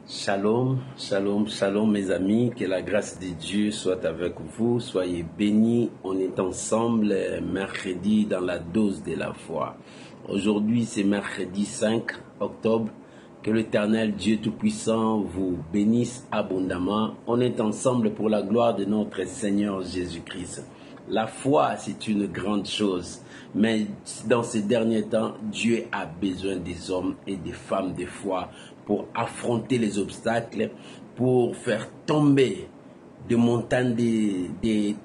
Shalom, shalom, shalom mes amis, que la grâce de Dieu soit avec vous, soyez bénis, on est ensemble mercredi dans la dose de la foi. Aujourd'hui c'est mercredi 5 octobre, que l'Éternel Dieu Tout-Puissant vous bénisse abondamment. On est ensemble pour la gloire de notre Seigneur Jésus-Christ. La foi c'est une grande chose, mais dans ces derniers temps, Dieu a besoin des hommes et des femmes de foi pour affronter les obstacles, pour faire tomber des montagnes,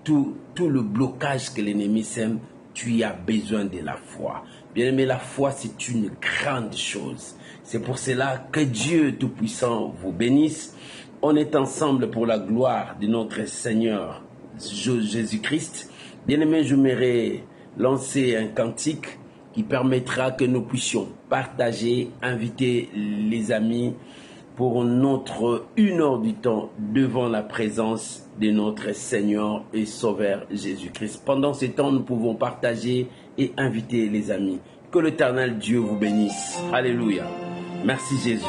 tout le blocage que l'ennemi sème. Tu as besoin de la foi. Bien aimé, la foi c'est une grande chose. C'est pour cela que Dieu Tout-Puissant vous bénisse. On est ensemble pour la gloire de notre Seigneur Jésus-Christ. Bien aimé, je m'aimerais lancer un cantique qui permettra que nous puissions partager, inviter les amis pour notre 1 heure du temps devant la présence de notre Seigneur et Sauveur Jésus-Christ. Pendant ce temps, nous pouvons partager et inviter les amis. Que l'Éternel Dieu vous bénisse. Alléluia. Merci Jésus.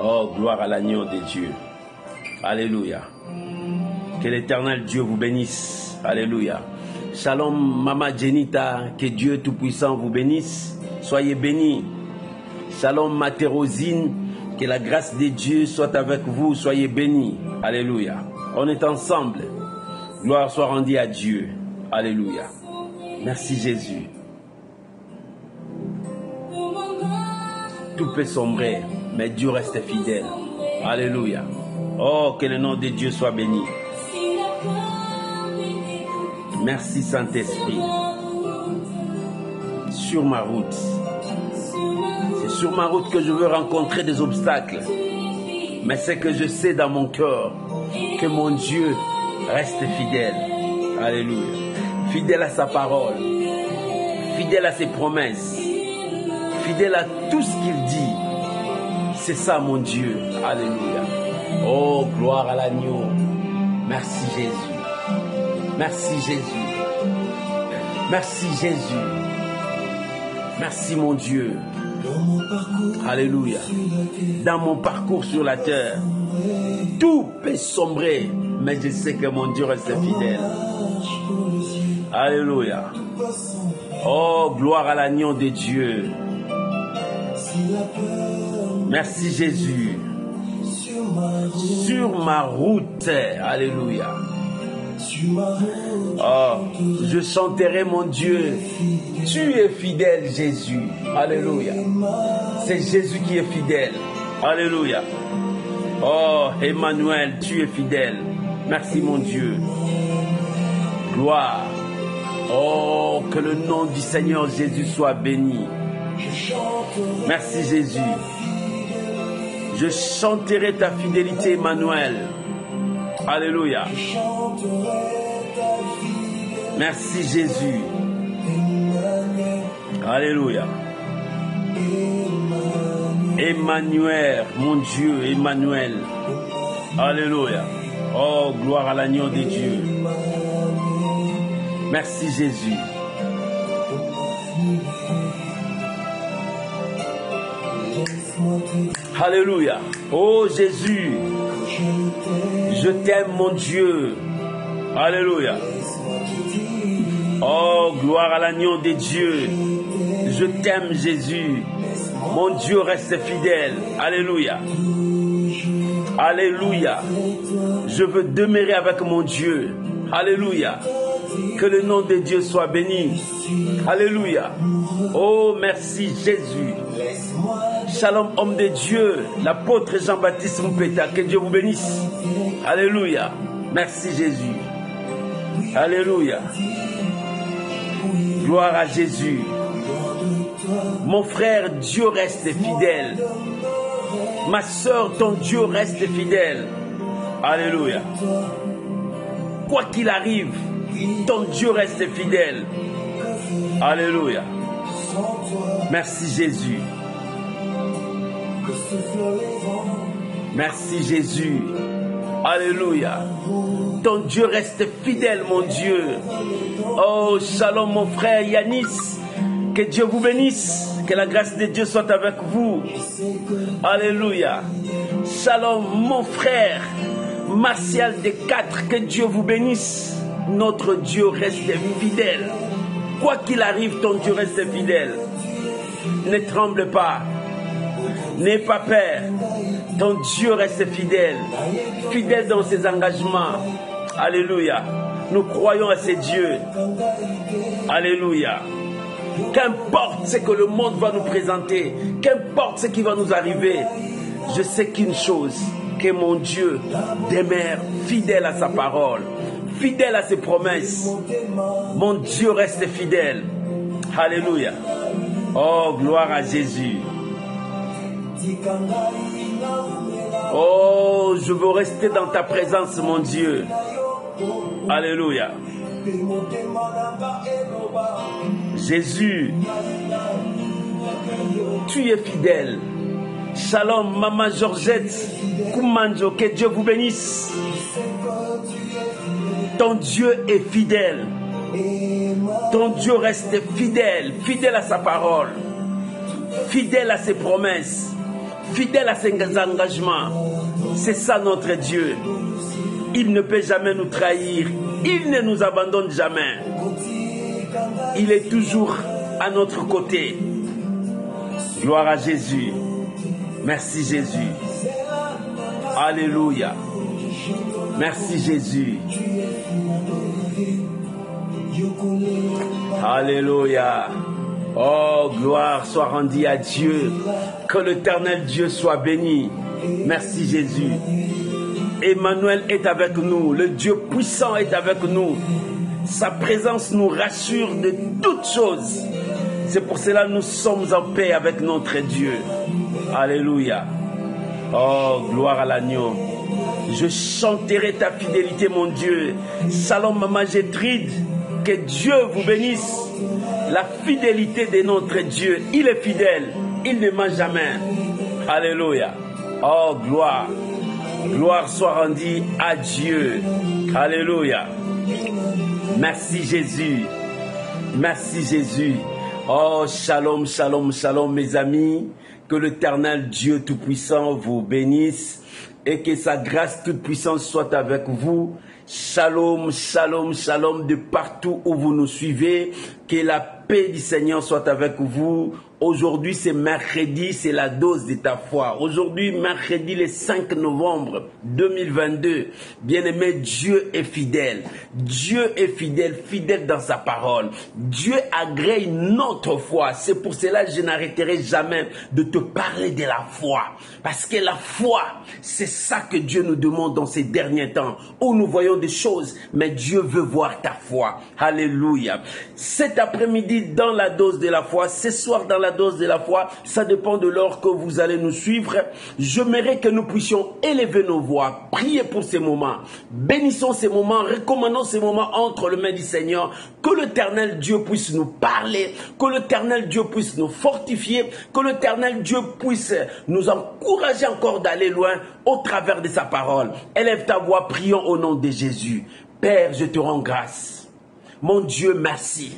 Oh, gloire à l'agneau de Dieu. Alléluia. Que l'Éternel Dieu vous bénisse. Alléluia. Shalom Mama Jenita, que Dieu Tout-Puissant vous bénisse, soyez bénis. Shalom Matérosine, que la grâce de Dieu soit avec vous, soyez bénis. Alléluia. On est ensemble. Gloire soit rendue à Dieu. Alléluia. Merci Jésus. Tout peut sombrer, mais Dieu reste fidèle. Alléluia. Oh, que le nom de Dieu soit béni. Merci Saint-Esprit. Sur ma route, c'est sur ma route que je veux rencontrer des obstacles. Mais c'est que je sais dans mon cœur que mon Dieu reste fidèle. Alléluia. Fidèle à sa parole, fidèle à ses promesses, fidèle à tout ce qu'il dit. C'est ça mon Dieu. Alléluia. Oh, gloire à l'agneau. Merci Jésus. Merci Jésus. Merci Jésus. Merci mon Dieu. Alléluia. Dans mon parcours sur la terre, tout peut sombrer, mais je sais que mon Dieu reste fidèle. Alléluia. Oh, gloire à l'agneau de Dieu. Merci Jésus. Sur ma route, alléluia. Oh, je chanterai mon Dieu. Tu es fidèle Jésus. Alléluia. C'est Jésus qui est fidèle. Alléluia. Oh, Emmanuel, tu es fidèle. Merci mon Dieu. Gloire. Oh, que le nom du Seigneur Jésus soit béni. Merci Jésus. Je chanterai ta fidélité, Emmanuel. Alléluia. Merci Jésus. Alléluia. Emmanuel, mon Dieu, Emmanuel. Alléluia. Oh, gloire à l'agneau de Dieu. Merci Jésus. Alléluia. Oh Jésus. Je t'aime mon Dieu. Alléluia. Oh, gloire à l'agneau de Dieu. Je t'aime Jésus. Mon Dieu reste fidèle. Alléluia. Alléluia. Je veux demeurer avec mon Dieu. Alléluia. Que le nom de Dieu soit béni. Alléluia. Oh, merci Jésus. Shalom, homme de Dieu, l'apôtre Jean-Baptiste Moupeta, que Dieu vous bénisse. Alléluia. Merci Jésus. Alléluia. Gloire à Jésus. Mon frère, Dieu reste fidèle. Ma soeur, ton Dieu reste fidèle. Alléluia. Quoi qu'il arrive, ton Dieu reste fidèle. Alléluia. Merci Jésus. Merci Jésus. Alléluia. Ton Dieu reste fidèle, mon Dieu. Oh, shalom, mon frère Yanis. Que Dieu vous bénisse. Que la grâce de Dieu soit avec vous. Alléluia. Shalom, mon frère Martial Descâtres, que Dieu vous bénisse. Notre Dieu reste fidèle. Quoi qu'il arrive, ton Dieu reste fidèle. Ne tremble pas. N'aie pas peur. Ton Dieu reste fidèle. Fidèle dans ses engagements. Alléluia. Nous croyons à ces dieux. Alléluia. Qu'importe ce que le monde va nous présenter, qu'importe ce qui va nous arriver, je sais qu'une chose, que mon Dieu demeure fidèle à sa parole, fidèle à ses promesses. Mon Dieu reste fidèle. Alléluia. Oh, gloire à Jésus. Oh, je veux rester dans ta présence, mon Dieu. Alléluia. Jésus, tu es fidèle. Shalom, Maman Georgette Koumanjo, que Dieu vous bénisse. Ton Dieu est fidèle. Ton Dieu reste fidèle, fidèle à sa parole, fidèle à ses promesses, fidèle à ses engagements. C'est ça notre Dieu. Il ne peut jamais nous trahir. Il ne nous abandonne jamais. Il est toujours à notre côté. Gloire à Jésus. Merci Jésus. Alléluia. Merci Jésus. Alléluia. Oh, gloire soit rendue à Dieu. Que l'Éternel Dieu soit béni. Merci Jésus. Emmanuel est avec nous. Le Dieu puissant est avec nous. Sa présence nous rassure de toutes choses. C'est pour cela que nous sommes en paix avec notre Dieu. Alléluia. Oh, gloire à l'agneau. Je chanterai ta fidélité, mon Dieu. Shalom, Maman Gétrude. Que Dieu vous bénisse. La fidélité de notre Dieu. Il est fidèle. Il ne ment jamais. Alléluia. Oh, gloire. Gloire soit rendue à Dieu. Alléluia. Merci Jésus. Merci Jésus. Oh, shalom, shalom, shalom, mes amis. Que l'Éternel Dieu Tout-Puissant vous bénisse et que sa grâce toute puissante soit avec vous. Shalom, shalom, shalom de partout où vous nous suivez. Que la paix du Seigneur soit avec vous. Aujourd'hui, c'est mercredi, c'est la dose de ta foi. Aujourd'hui, mercredi, le 5 novembre 2022. Bien-aimé, Dieu est fidèle. Dieu est fidèle, fidèle dans sa parole. Dieu agrée notre foi. C'est pour cela que je n'arrêterai jamais de te parler de la foi. Parce que la foi, c'est ça que Dieu nous demande dans ces derniers temps. Où nous voyons des choses, mais Dieu veut voir ta foi. Alléluia. Cet après-midi, dans la dose de la foi, ce soir dans la dose de la foi, ça dépend de l'heure que vous allez nous suivre. J'aimerais que nous puissions élever nos voix, prier pour ces moments. Bénissons ces moments, recommandons ces moments entre les mains du Seigneur. Que l'Éternel Dieu puisse nous parler, que l'Éternel Dieu puisse nous fortifier, que l'Éternel Dieu puisse nous encourager encore d'aller loin au travers de sa parole. Élève ta voix, prions au nom de Jésus. Père, je te rends grâce. Mon Dieu, merci.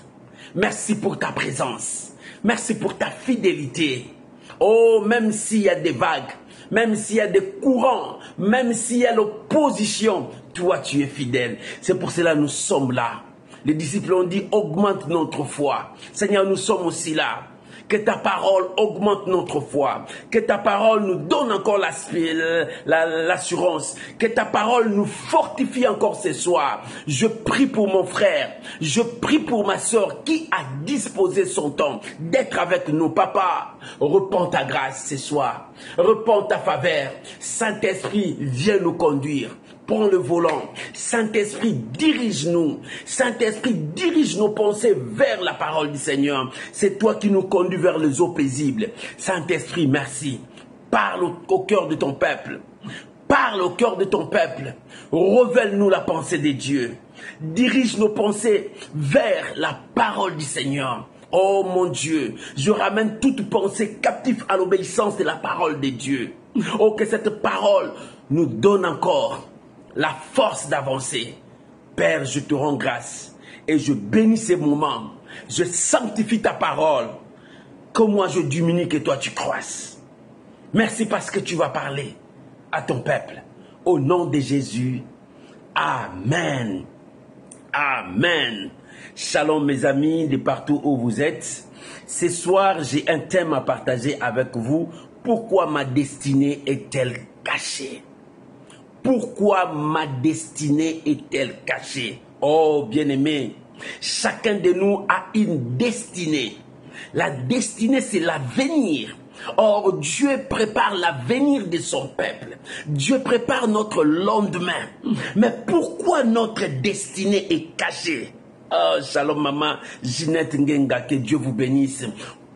Merci pour ta présence. Merci pour ta fidélité. Oh, même s'il y a des vagues, même s'il y a des courants, même s'il y a l'opposition, toi tu es fidèle. C'est pour cela que nous sommes là. Les disciples ont dit, augmente notre foi. Seigneur, nous sommes aussi là. Que ta parole augmente notre foi. Que ta parole nous donne encore l'assurance. Que ta parole nous fortifie encore ce soir. Je prie pour mon frère. Je prie pour ma soeur qui a disposé son temps d'être avec nous. Papa, repends ta grâce ce soir. Repends ta faveur. Saint-Esprit, viens nous conduire. Prends le volant. Saint-Esprit, dirige-nous. Saint-Esprit, dirige nos pensées vers la parole du Seigneur. C'est toi qui nous conduis vers les eaux paisibles. Saint-Esprit, merci. Parle au cœur de ton peuple. Parle au cœur de ton peuple. Révèle-nous la pensée de Dieu. Dirige nos pensées vers la parole du Seigneur. Oh mon Dieu, je ramène toute pensée captive à l'obéissance de la parole de Dieu. Oh, que cette parole nous donne encore la force d'avancer. Père, je te rends grâce et je bénis ces moments. Je sanctifie ta parole. Que moi je diminue, que toi tu croisses. Merci parce que tu vas parler à ton peuple. Au nom de Jésus. Amen. Amen. Shalom mes amis de partout où vous êtes. Ce soir, j'ai un thème à partager avec vous. Pourquoi ma destinée est-elle cachée? Pourquoi ma destinée est-elle cachée? Oh bien-aimé, chacun de nous a une destinée. La destinée, c'est l'avenir. Or, Dieu prépare l'avenir de son peuple. Dieu prépare notre lendemain. Mais pourquoi notre destinée est cachée? Oh, shalom maman, Ginette Ngenga, que Dieu vous bénisse.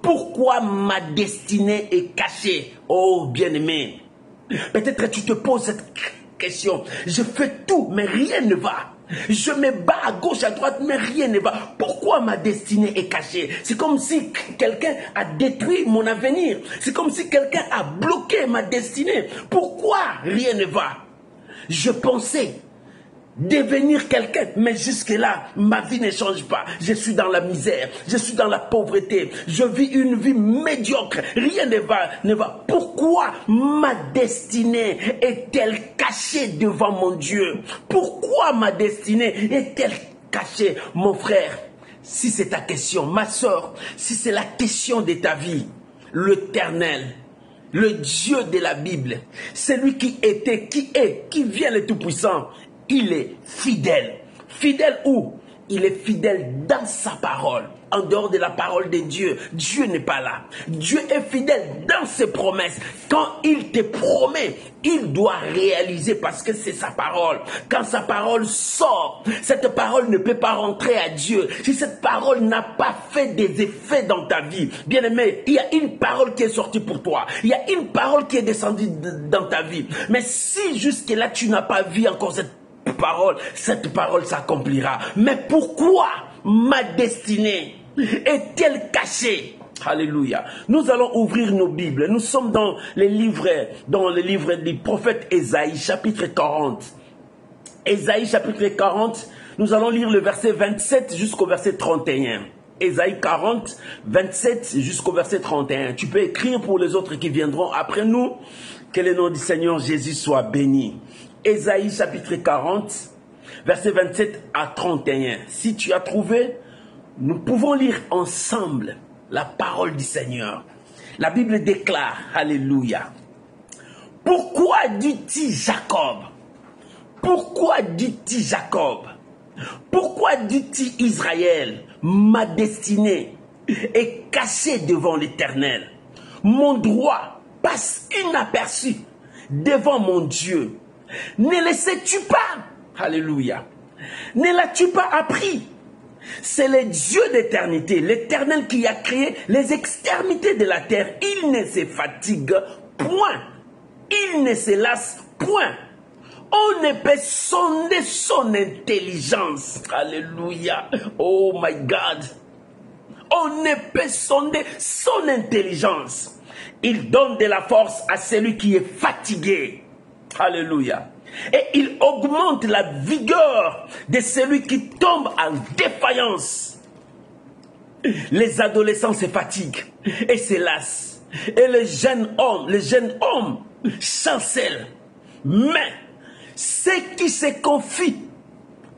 Pourquoi ma destinée est cachée? Oh, bien-aimé, peut-être tu te poses cette question. Je fais tout, mais rien ne va. Je me bats à gauche, à droite, mais rien ne va. Pourquoi ma destinée est cachée? C'est comme si quelqu'un a détruit mon avenir. C'est comme si quelqu'un a bloqué ma destinée. Pourquoi rien ne va? Je pensais devenir quelqu'un, mais jusque-là, ma vie ne change pas. Je suis dans la misère, je suis dans la pauvreté, je vis une vie médiocre, rien ne va. Pourquoi ma destinée est-elle cachée devant mon Dieu? Pourquoi ma destinée est-elle cachée, mon frère? Si c'est ta question, ma soeur, si c'est la question de ta vie, l'Éternel, le Dieu de la Bible, celui qui était, qui est, qui vient le Tout-Puissant, il est fidèle. Fidèle où? Il est fidèle dans sa parole. En dehors de la parole de Dieu, Dieu n'est pas là. Dieu est fidèle dans ses promesses. Quand il te promet, il doit réaliser parce que c'est sa parole. Quand sa parole sort, cette parole ne peut pas rentrer à Dieu. Si cette parole n'a pas fait des effets dans ta vie, bien aimé, il y a une parole qui est sortie pour toi. Il y a une parole qui est descendue dans ta vie. Mais si jusque-là tu n'as pas vu encore cette parole s'accomplira. Mais pourquoi ma destinée est-elle cachée? Alléluia. Nous allons ouvrir nos Bibles. Nous sommes dans les livres du prophète Ésaïe, chapitre 40. Ésaïe, chapitre 40, nous allons lire le verset 27 jusqu'au verset 31. Ésaïe 40, 27 jusqu'au verset 31. Tu peux écrire pour les autres qui viendront après nous. Que le nom du Seigneur Jésus soit béni. Ésaïe chapitre 40, verset 27 à 31. Si tu as trouvé, nous pouvons lire ensemble la parole du Seigneur. La Bible déclare, alléluia. Pourquoi dit-il Jacob? Pourquoi dit-il Jacob? Pourquoi dit-il Israël? Ma destinée est cachée devant l'Éternel. Mon droit passe inaperçu devant mon Dieu. Ne le sais-tu pas? Alléluia. Ne l'as-tu pas appris? C'est le Dieu d'éternité, l'Éternel qui a créé les extrémités de la terre. Il ne se fatigue point. Il ne se lasse point. On ne peut sonder son intelligence. Alléluia. Oh my God. On ne peut sonder son intelligence. Il donne de la force à celui qui est fatigué. Alléluia. Et il augmente la vigueur de celui qui tombe en défaillance. Les adolescents se fatiguent et se lassent. Et les jeunes hommes chancellent. Mais ceux qui se confient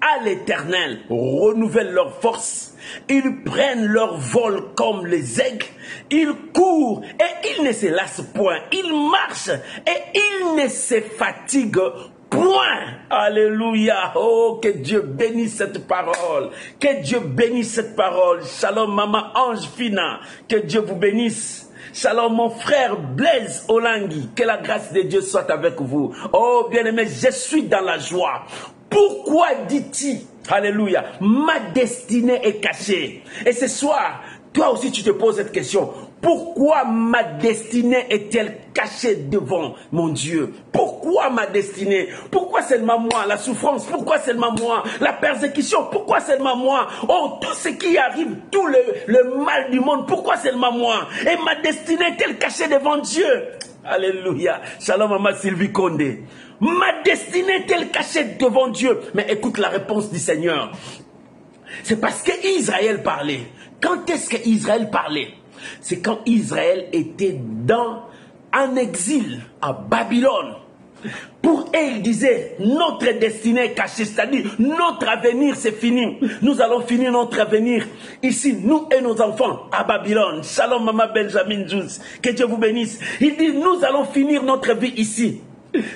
à l'Éternel renouvellent leur force. Ils prennent leur vol comme les aigles. Ils courent et ils ne se lassent point. Ils marchent et ils ne se fatiguent point. Alléluia. Oh, que Dieu bénisse cette parole. Que Dieu bénisse cette parole. Shalom, maman Ange Fina. Que Dieu vous bénisse. Shalom, mon frère Blaise Olangui. Que la grâce de Dieu soit avec vous. Oh, bien-aimé, je suis dans la joie. Pourquoi dit-il, alléluia, ma destinée est cachée? Et ce soir, toi aussi tu te poses cette question. Pourquoi ma destinée est-elle cachée devant mon Dieu? Pourquoi ma destinée? Pourquoi seulement moi? La souffrance, pourquoi seulement moi? La persécution, pourquoi seulement moi? Oh, tout ce qui arrive, tout le mal du monde, pourquoi seulement moi? Et ma destinée est-elle cachée devant Dieu? Alléluia. Shalom, maman Sylvie Condé. Ma destinée est-elle cachée devant Dieu? Mais écoute la réponse du Seigneur. C'est parce qu'Israël parlait. Quand est-ce qu'Israël parlait? C'est quand Israël était en exil à Babylone. Pour eux, ils disaient, notre destinée est cachée, c'est-à-dire notre avenir c'est fini. Nous allons finir notre avenir ici, nous et nos enfants, à Babylone. Shalom maman Benjamin Jus, que Dieu vous bénisse. Il dit, nous allons finir notre vie ici.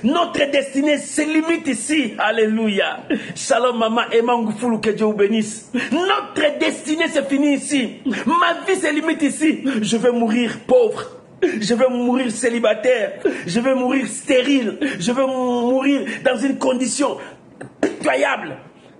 Notre destinée se limite ici. Alléluia. Shalom maman Emma Ngoufoulou, que Dieu vous bénisse. Notre destinée se finit ici. Ma vie se limite ici. Je vais mourir pauvre. Je vais mourir célibataire, je vais mourir stérile, je vais mourir dans une condition pitoyable.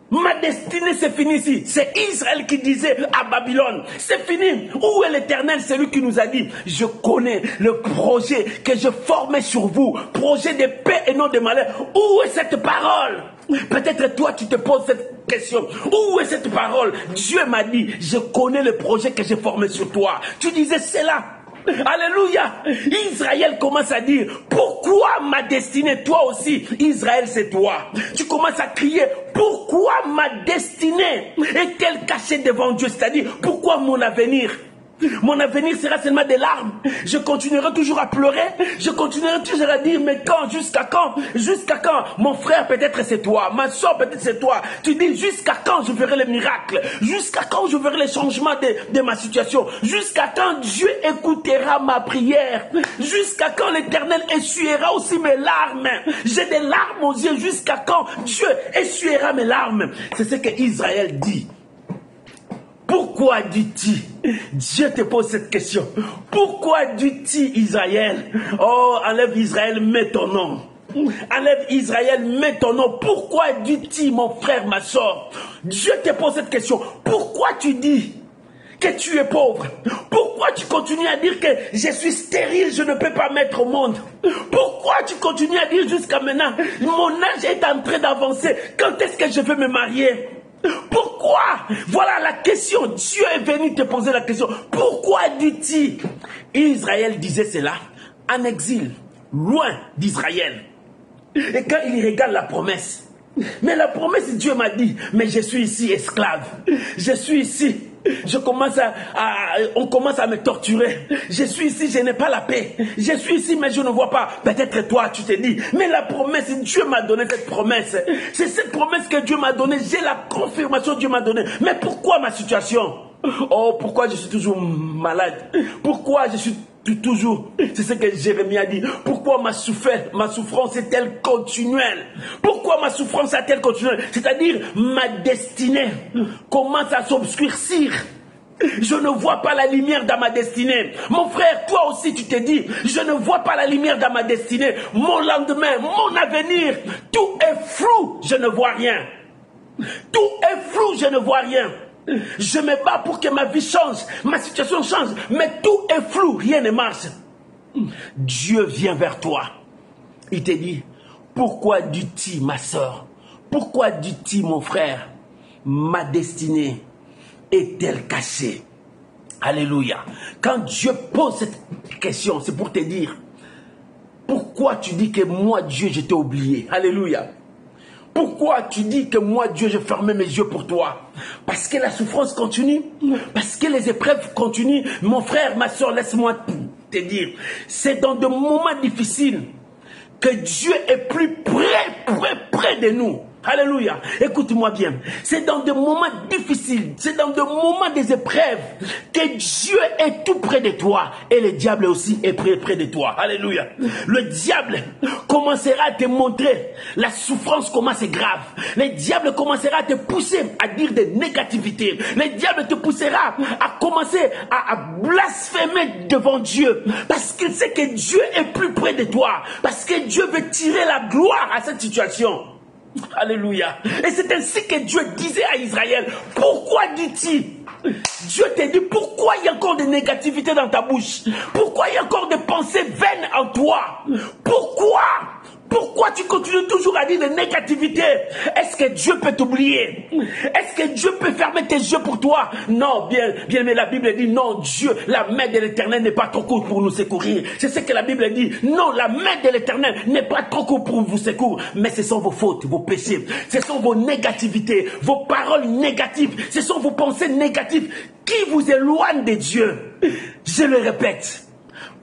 Ma destinée c'est fini ici. C'est Israël qui disait à Babylone, c'est fini. Où est l'Éternel, celui qui nous a dit, je connais le projet que je formais sur vous, projet de paix et non de malheur. Où est cette parole? Peut-être toi tu te poses cette question. Où est cette parole? Dieu m'a dit, je connais le projet que j'ai formé sur toi. Tu disais c'est là. Alléluia. Israël commence à dire, pourquoi ma destinée? Toi aussi, Israël c'est toi. Tu commences à crier, pourquoi ma destinée est-elle cachée devant Dieu? C'est-à-dire, pourquoi mon avenir? Mon avenir sera seulement des larmes. Je continuerai toujours à pleurer. Je continuerai toujours à dire, mais quand? Jusqu'à quand? Jusqu'à quand? Mon frère, peut-être c'est toi. Ma soeur, peut-être c'est toi. Tu dis, jusqu'à quand je verrai les miracles? Jusqu'à quand je verrai les changements de ma situation? Jusqu'à quand Dieu écoutera ma prière? Jusqu'à quand l'Éternel essuiera aussi mes larmes? J'ai des larmes aux yeux. Jusqu'à quand Dieu essuiera mes larmes? C'est ce que Israël dit. Pourquoi dis-tu? Dieu te pose cette question. Pourquoi dis-tu Israël? Oh, enlève Israël, mets ton nom. Enlève Israël, mets ton nom. Pourquoi dis-tu, mon frère, ma soeur? Dieu te pose cette question. Pourquoi tu dis que tu es pauvre? Pourquoi tu continues à dire que je suis stérile, je ne peux pas mettre au monde? Pourquoi tu continues à dire jusqu'à maintenant, mon âge est en train d'avancer, quand est-ce que je vais me marier? Pourquoi? Voilà la question. Dieu est venu te poser la question. Pourquoi dis-tu? Israël disait cela en exil, loin d'Israël. Et quand il regarde la promesse, mais la promesse, Dieu m'a dit, mais je suis ici esclave. Je suis ici. On commence à me torturer. Je suis ici, je n'ai pas la paix. Je suis ici, mais je ne vois pas. Peut-être toi, tu te dis, mais la promesse, Dieu m'a donné cette promesse. C'est cette promesse que Dieu m'a donnée. J'ai la confirmation que Dieu m'a donnée. Mais pourquoi ma situation? Oh, pourquoi je suis toujours malade? Pourquoi je suis toujours, c'est ce que Jérémie a dit. Pourquoi ma souffrance est-elle continuelle? Pourquoi ma souffrance est-elle continuelle? C'est-à-dire, ma destinée commence à s'obscurcir. Je ne vois pas la lumière dans ma destinée. Mon frère, toi aussi tu te dis, je ne vois pas la lumière dans ma destinée. Mon lendemain, mon avenir, tout est flou, je ne vois rien. Tout est flou, je ne vois rien. Je me bats pour que ma vie change, ma situation change, mais tout est flou, rien ne marche. Dieu vient vers toi. Il te dit, pourquoi dis-tu, ma soeur? Pourquoi dis-tu, mon frère? Ma destinée est-elle cachée? Alléluia. Quand Dieu pose cette question, c'est pour te dire, pourquoi tu dis que moi, Dieu, je t'ai oublié? Alléluia. Pourquoi tu dis que moi, Dieu, je fermais mes yeux pour toi? Parce que la souffrance continue, parce que les épreuves continuent. Mon frère, ma soeur, laisse-moi te dire, c'est dans de moments difficiles que Dieu est plus près de nous. Alléluia. Écoute-moi bien. C'est dans des moments difficiles, c'est dans des moments des épreuves que Dieu est tout près de toi et le diable aussi est près de toi. Alléluia. Le diable commencera à te montrer la souffrance, comment c'est grave. Le diable commencera à te pousser à dire des négativités. Le diable te poussera à commencer à blasphémer devant Dieu parce qu'il sait que Dieu est plus près de toi, parce que Dieu veut tirer la gloire à cette situation. Alléluia. Et c'est ainsi que Dieu disait à Israël, pourquoi dis-tu? Dieu te dit, pourquoi il y a encore de négativité dans ta bouche? Pourquoi il y a encore des pensées vaines en toi? Pourquoi? Pourquoi tu continues toujours à dire de négativité? Est-ce que Dieu peut t'oublier? Est-ce que Dieu peut fermer tes yeux pour toi? Non, bien, mais la Bible dit non, Dieu, la main de l'Éternel n'est pas trop courte pour nous secourir. C'est ce que la Bible dit. Non, la main de l'Éternel n'est pas trop courte pour vous secourir. Mais ce sont vos fautes, vos péchés. Ce sont vos négativités, vos paroles négatives. Ce sont vos pensées négatives qui vous éloignent de Dieu. Je le répète.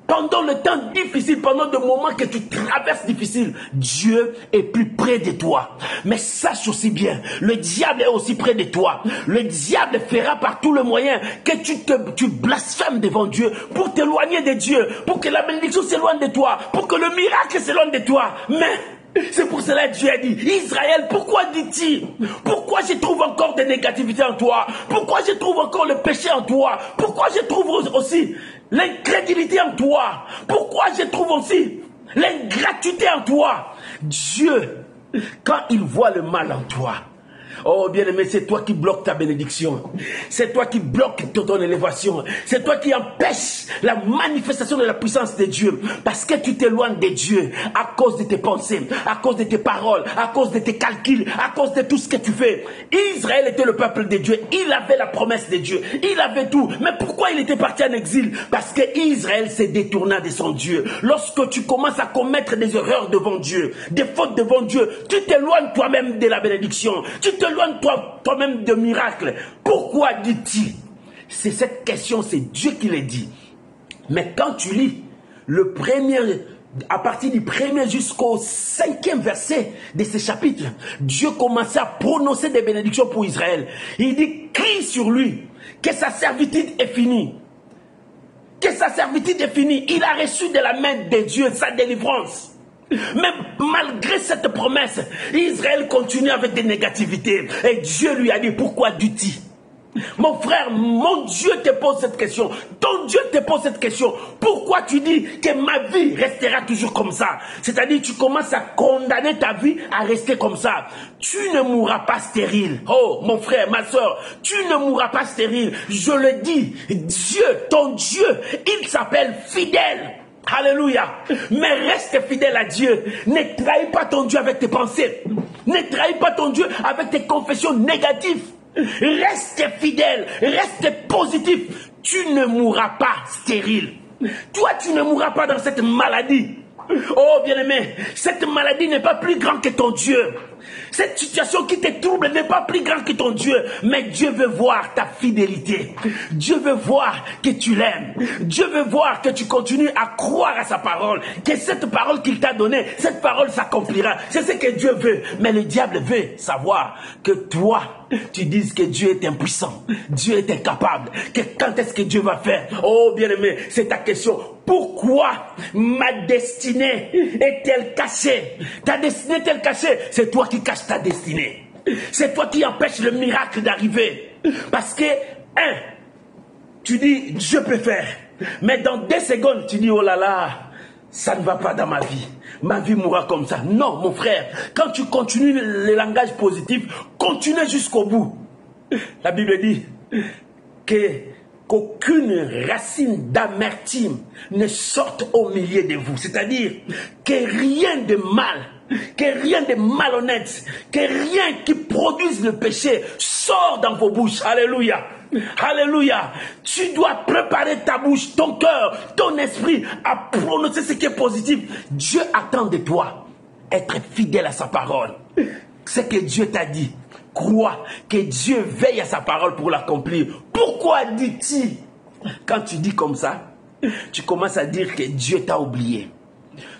Pendant le temps difficile, pendant des moments que tu traverses difficiles, Dieu est plus près de toi. Mais sache aussi bien, le diable est aussi près de toi. Le diable fera par tous les moyens que tu blasphèmes devant Dieu pour t'éloigner de Dieu, pour que la bénédiction s'éloigne de toi, pour que le miracle s'éloigne de toi. Mais c'est pour cela que Dieu a dit, Israël, pourquoi dis-tu? Pourquoi je trouve encore des négativités en toi? Pourquoi je trouve encore le péché en toi? Pourquoi je trouve aussi l'incrédulité en toi? Pourquoi je trouve aussi l'ingratitude en toi? Dieu, quand il voit le mal en toi, oh bien-aimé, c'est toi qui bloques ta bénédiction. C'est toi qui bloques ton élévation. C'est toi qui empêches la manifestation de la puissance de Dieu. Parce que tu t'éloignes de Dieu à cause de tes pensées, à cause de tes paroles, à cause de tes calculs, à cause de tout ce que tu fais. Israël était le peuple de Dieu. Il avait la promesse de Dieu. Il avait tout. Mais pourquoi il était parti en exil? Parce que Israël s'est détourné de son Dieu. Lorsque tu commences à commettre des erreurs devant Dieu, des fautes devant Dieu, tu t'éloignes toi-même de la bénédiction. Tu t'éloignes toi-même de miracles. Pourquoi dis-tu? C'est cette question, c'est Dieu qui l'a dit. Mais quand tu lis le premier, à partir du premier jusqu'au 5e verset de ce chapitre, Dieu commençait à prononcer des bénédictions pour Israël. Il dit, crie sur lui, que sa servitude est finie. Que sa servitude est finie. Il a reçu de la main de Dieu sa délivrance. Mais malgré cette promesse, Israël continue avec des négativités. Et Dieu lui a dit, pourquoi dis-tu? Mon frère, mon Dieu te pose cette question. Ton Dieu te pose cette question. Pourquoi tu dis que ma vie restera toujours comme ça? C'est-à-dire, tu commences à condamner ta vie à rester comme ça. Tu ne mourras pas stérile. Oh, mon frère, ma soeur, tu ne mourras pas stérile. Je le dis, Dieu, ton Dieu, il s'appelle fidèle. Alléluia. Mais reste fidèle à Dieu. Ne trahis pas ton Dieu avec tes pensées. Ne trahis pas ton Dieu avec tes confessions négatives. Reste fidèle. Reste positif. Tu ne mourras pas stérile. Toi, tu ne mourras pas dans cette maladie. Oh bien-aimé, cette maladie n'est pas plus grande que ton Dieu. Cette situation qui te trouble n'est pas plus grande que ton Dieu. Mais Dieu veut voir ta fidélité. Dieu veut voir que tu l'aimes. Dieu veut voir que tu continues à croire à sa parole. Que cette parole qu'il t'a donnée, cette parole s'accomplira. C'est ce que Dieu veut. Mais le diable veut savoir que toi, tu dises que Dieu est impuissant. Dieu est incapable. Que quand est-ce que Dieu va faire? Oh bien-aimé, c'est ta question. Pourquoi ma destinée est-elle cachée? Ta destinée est-elle cachée? C'est toi qui caches ta destinée. C'est toi qui empêches le miracle d'arriver. Parce que, tu dis, Dieu peut faire. Mais dans 2 secondes, tu dis, oh là là, ça ne va pas dans ma vie. Ma vie mourra comme ça. Non, mon frère, quand tu continues le langage positif, continue jusqu'au bout. La Bible dit qu'aucune racine d'amertume ne sorte au milieu de vous. C'est-à-dire que rien de mal, que rien de malhonnête, que rien qui produise le péché sort dans vos bouches. Alléluia. Alléluia. Tu dois préparer ta bouche, ton cœur, ton esprit à prononcer ce qui est positif. Dieu attend de toi être fidèle à sa parole. Ce que Dieu t'a dit, crois que Dieu veille à sa parole pour l'accomplir. Pourquoi dis-tu? Quand tu dis comme ça, tu commences à dire que Dieu t'a oublié.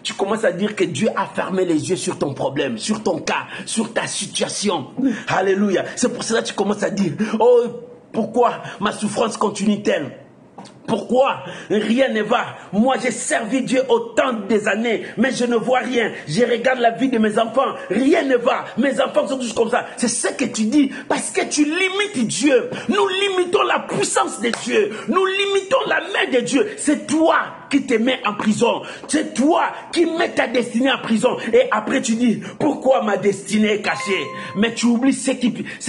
Tu commences à dire que Dieu a fermé les yeux sur ton problème, sur ton cas, sur ta situation. Alléluia. C'est pour cela que tu commences à dire, oh, pourquoi ma souffrance continue-t-elle? Pourquoi rien ne va? Moi, j'ai servi Dieu autant des années, mais je ne vois rien. Je regarde la vie de mes enfants, rien ne va. Mes enfants sont tous comme ça. C'est ce que tu dis, parce que tu limites Dieu. Nous limitons la puissance de Dieu. Nous limitons la main de Dieu. C'est toi qui te mets en prison. C'est toi qui mets ta destinée en prison. Et après, tu dis, pourquoi ma destinée est cachée? Mais tu oublies ce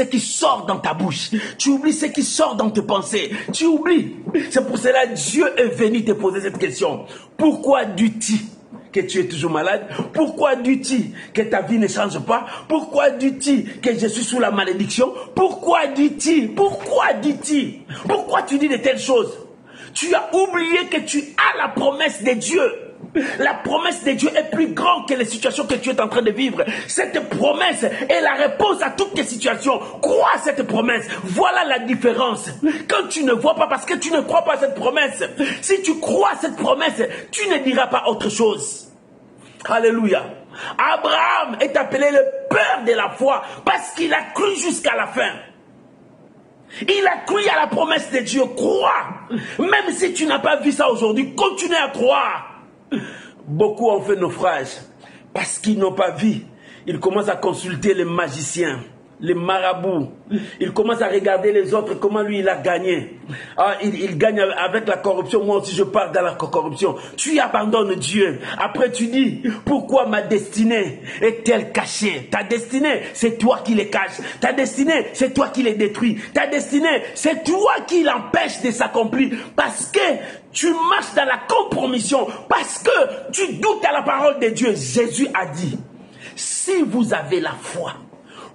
qui sort dans ta bouche. Tu oublies ce qui sort dans tes pensées. Tu oublies. C'est pour cela que Dieu est venu te poser cette question. Pourquoi dis-tu que tu es toujours malade? Pourquoi dis-tu que ta vie ne change pas? Pourquoi dis-tu que je suis sous la malédiction? Pourquoi dis-tu? Pourquoi dis-tu? Pourquoi tu dis de telles choses? Tu as oublié que tu as la promesse de Dieu. La promesse de Dieu est plus grande que les situations que tu es en train de vivre. Cette promesse est la réponse à toutes tes situations. Crois à cette promesse. Voilà la différence. Quand tu ne vois pas, parce que tu ne crois pas à cette promesse, si tu crois à cette promesse, tu ne diras pas autre chose. Alléluia. Abraham est appelé le père de la foi parce qu'il a cru jusqu'à la fin. Il a cru à la promesse de Dieu. Crois. Même si tu n'as pas vu ça aujourd'hui, continue à croire. Beaucoup ont fait naufrage parce qu'ils n'ont pas vu. Ils commencent à consulter les magiciens, les marabouts. Ils commencent à regarder les autres, comment lui il a gagné. Ah, il gagne avec la corruption. Moi aussi je pars dans la corruption. Tu abandonnes Dieu. Après tu dis, pourquoi ma destinée est-elle cachée? Ta destinée, c'est toi qui les caches. Ta destinée, c'est toi qui les détruis. Ta destinée, c'est toi qui l'empêches de s'accomplir. Parce que tu marches dans la compromission. Parce que tu doutes à la parole de Dieu. Jésus a dit, si vous avez la foi,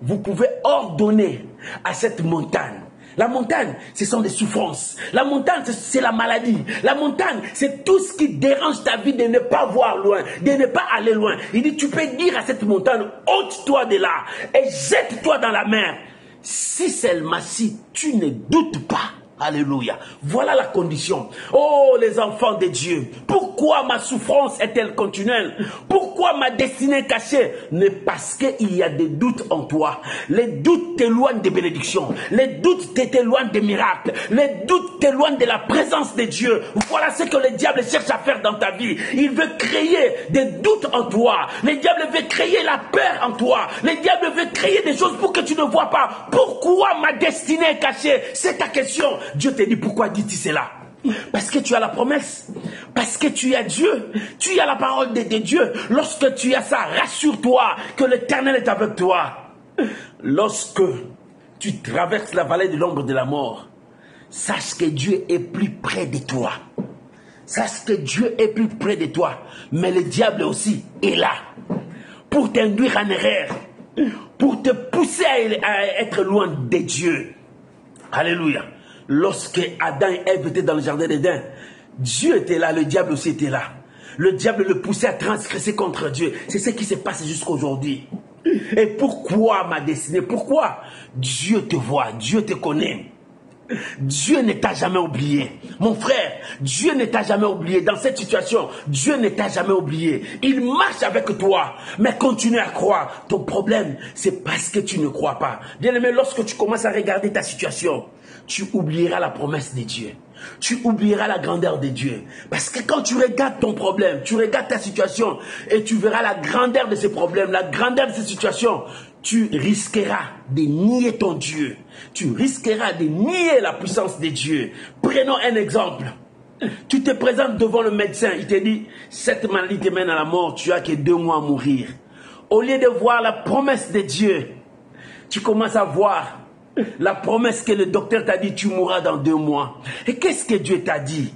vous pouvez ordonner à cette montagne. La montagne, ce sont des souffrances. La montagne, c'est la maladie. La montagne, c'est tout ce qui dérange ta vie de ne pas voir loin, de ne pas aller loin. Il dit, tu peux dire à cette montagne, ôte-toi de là et jette-toi dans la mer. Si seulement si tu ne doutes pas. Alléluia. Voilà la condition. Oh, les enfants de Dieu. Pourquoi ma souffrance est-elle continuelle? Pourquoi ma destinée est cachée? Mais parce qu'il y a des doutes en toi. Les doutes t'éloignent des bénédictions. Les doutes t'éloignent des miracles. Les doutes t'éloignent de la présence de Dieu. Voilà ce que le diable cherche à faire dans ta vie. Il veut créer des doutes en toi. Le diable veut créer la peur en toi. Le diable veut créer des choses pour que tu ne vois pas. Pourquoi ma destinée est cachée? C'est ta question. Dieu te dit, pourquoi dis-tu cela? Parce que tu as la promesse. Parce que tu as Dieu. Tu as la parole de Dieu. Lorsque tu as ça, rassure-toi que l'Éternel est avec toi. Lorsque tu traverses la vallée de l'ombre de la mort, sache que Dieu est plus près de toi. Sache que Dieu est plus près de toi. Mais le diable aussi est là pour t'induire en erreur, pour te pousser à être loin de Dieu. Alléluia. Lorsque Adam et Ève étaient dans le jardin d'Éden, Dieu était là, le diable aussi était là. Le diable le poussait à transgresser contre Dieu. C'est ce qui se passe jusqu'à aujourd'hui. Et pourquoi ma destinée? Pourquoi? Dieu te voit, Dieu te connaît. Dieu ne t'a jamais oublié. Mon frère, Dieu ne t'a jamais oublié. Dans cette situation, Dieu ne t'a jamais oublié. Il marche avec toi, mais continue à croire. Ton problème, c'est parce que tu ne crois pas. Bien-aimé, lorsque tu commences à regarder ta situation, tu oublieras la promesse de Dieu. Tu oublieras la grandeur de Dieu. Parce que quand tu regardes ton problème, tu regardes ta situation et tu verras la grandeur de ces problèmes, la grandeur de ces situations, tu risqueras de nier ton Dieu. Tu risqueras de nier la puissance de Dieu. Prenons un exemple. Tu te présentes devant le médecin, il te dit, cette maladie te mène à la mort, tu as que 2 mois à mourir. Au lieu de voir la promesse de Dieu, tu commences à voir la promesse que le docteur t'a dit, tu mourras dans 2 mois. Et qu'est-ce que Dieu t'a dit?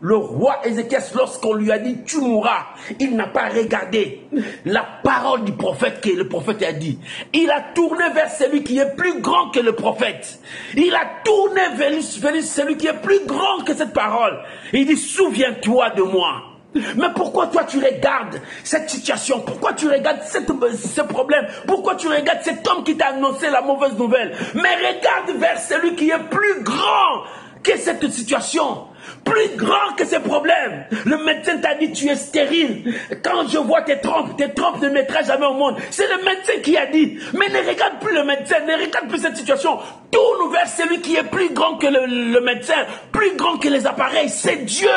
Le roi Ézéchias, lorsqu'on lui a dit, tu mourras, il n'a pas regardé la parole du prophète que le prophète a dit. Il a tourné vers celui qui est plus grand que le prophète. Il a tourné vers celui qui est plus grand que cette parole. Il dit, souviens-toi de moi. Mais pourquoi toi tu regardes cette situation? Pourquoi tu regardes ce problème? Pourquoi tu regardes cet homme qui t'a annoncé la mauvaise nouvelle? Mais regarde vers celui qui est plus grand que cette situation, plus grand que ces problèmes. Le médecin t'a dit tu es stérile. Quand je vois tes trompes ne mettraient jamais au monde. C'est le médecin qui a dit. Mais ne regarde plus le médecin, ne regarde plus cette situation. Tourne vers celui qui est plus grand que le médecin, plus grand que les appareils. C'est Dieu.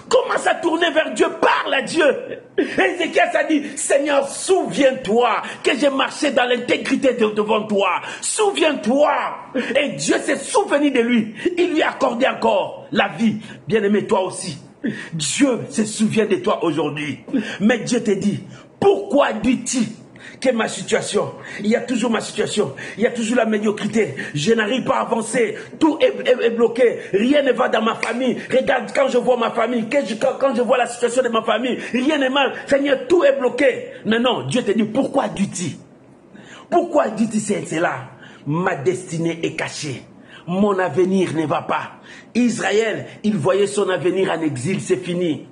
Commence à tourner vers Dieu, parle à Dieu. Ézéchias a dit, Seigneur, souviens-toi que j'ai marché dans l'intégrité devant toi. Souviens-toi. Et Dieu s'est souvenu de lui. Il lui a accordé encore la vie. Bien-aimé, toi aussi. Dieu se souvient de toi aujourd'hui. Mais Dieu te dit, pourquoi dis-tu que ma situation, il y a toujours ma situation, il y a toujours la médiocrité, je n'arrive pas à avancer, tout est bloqué, rien ne va dans ma famille. Regarde, quand je vois ma famille, quand je vois la situation de ma famille, rien n'est mal, Seigneur, tout est bloqué. Non, Dieu te dit, pourquoi dis-tu? Pourquoi dis-tu cela? Ma destinée est cachée, mon avenir ne va pas. Israël, il voyait son avenir en exil, c'est fini.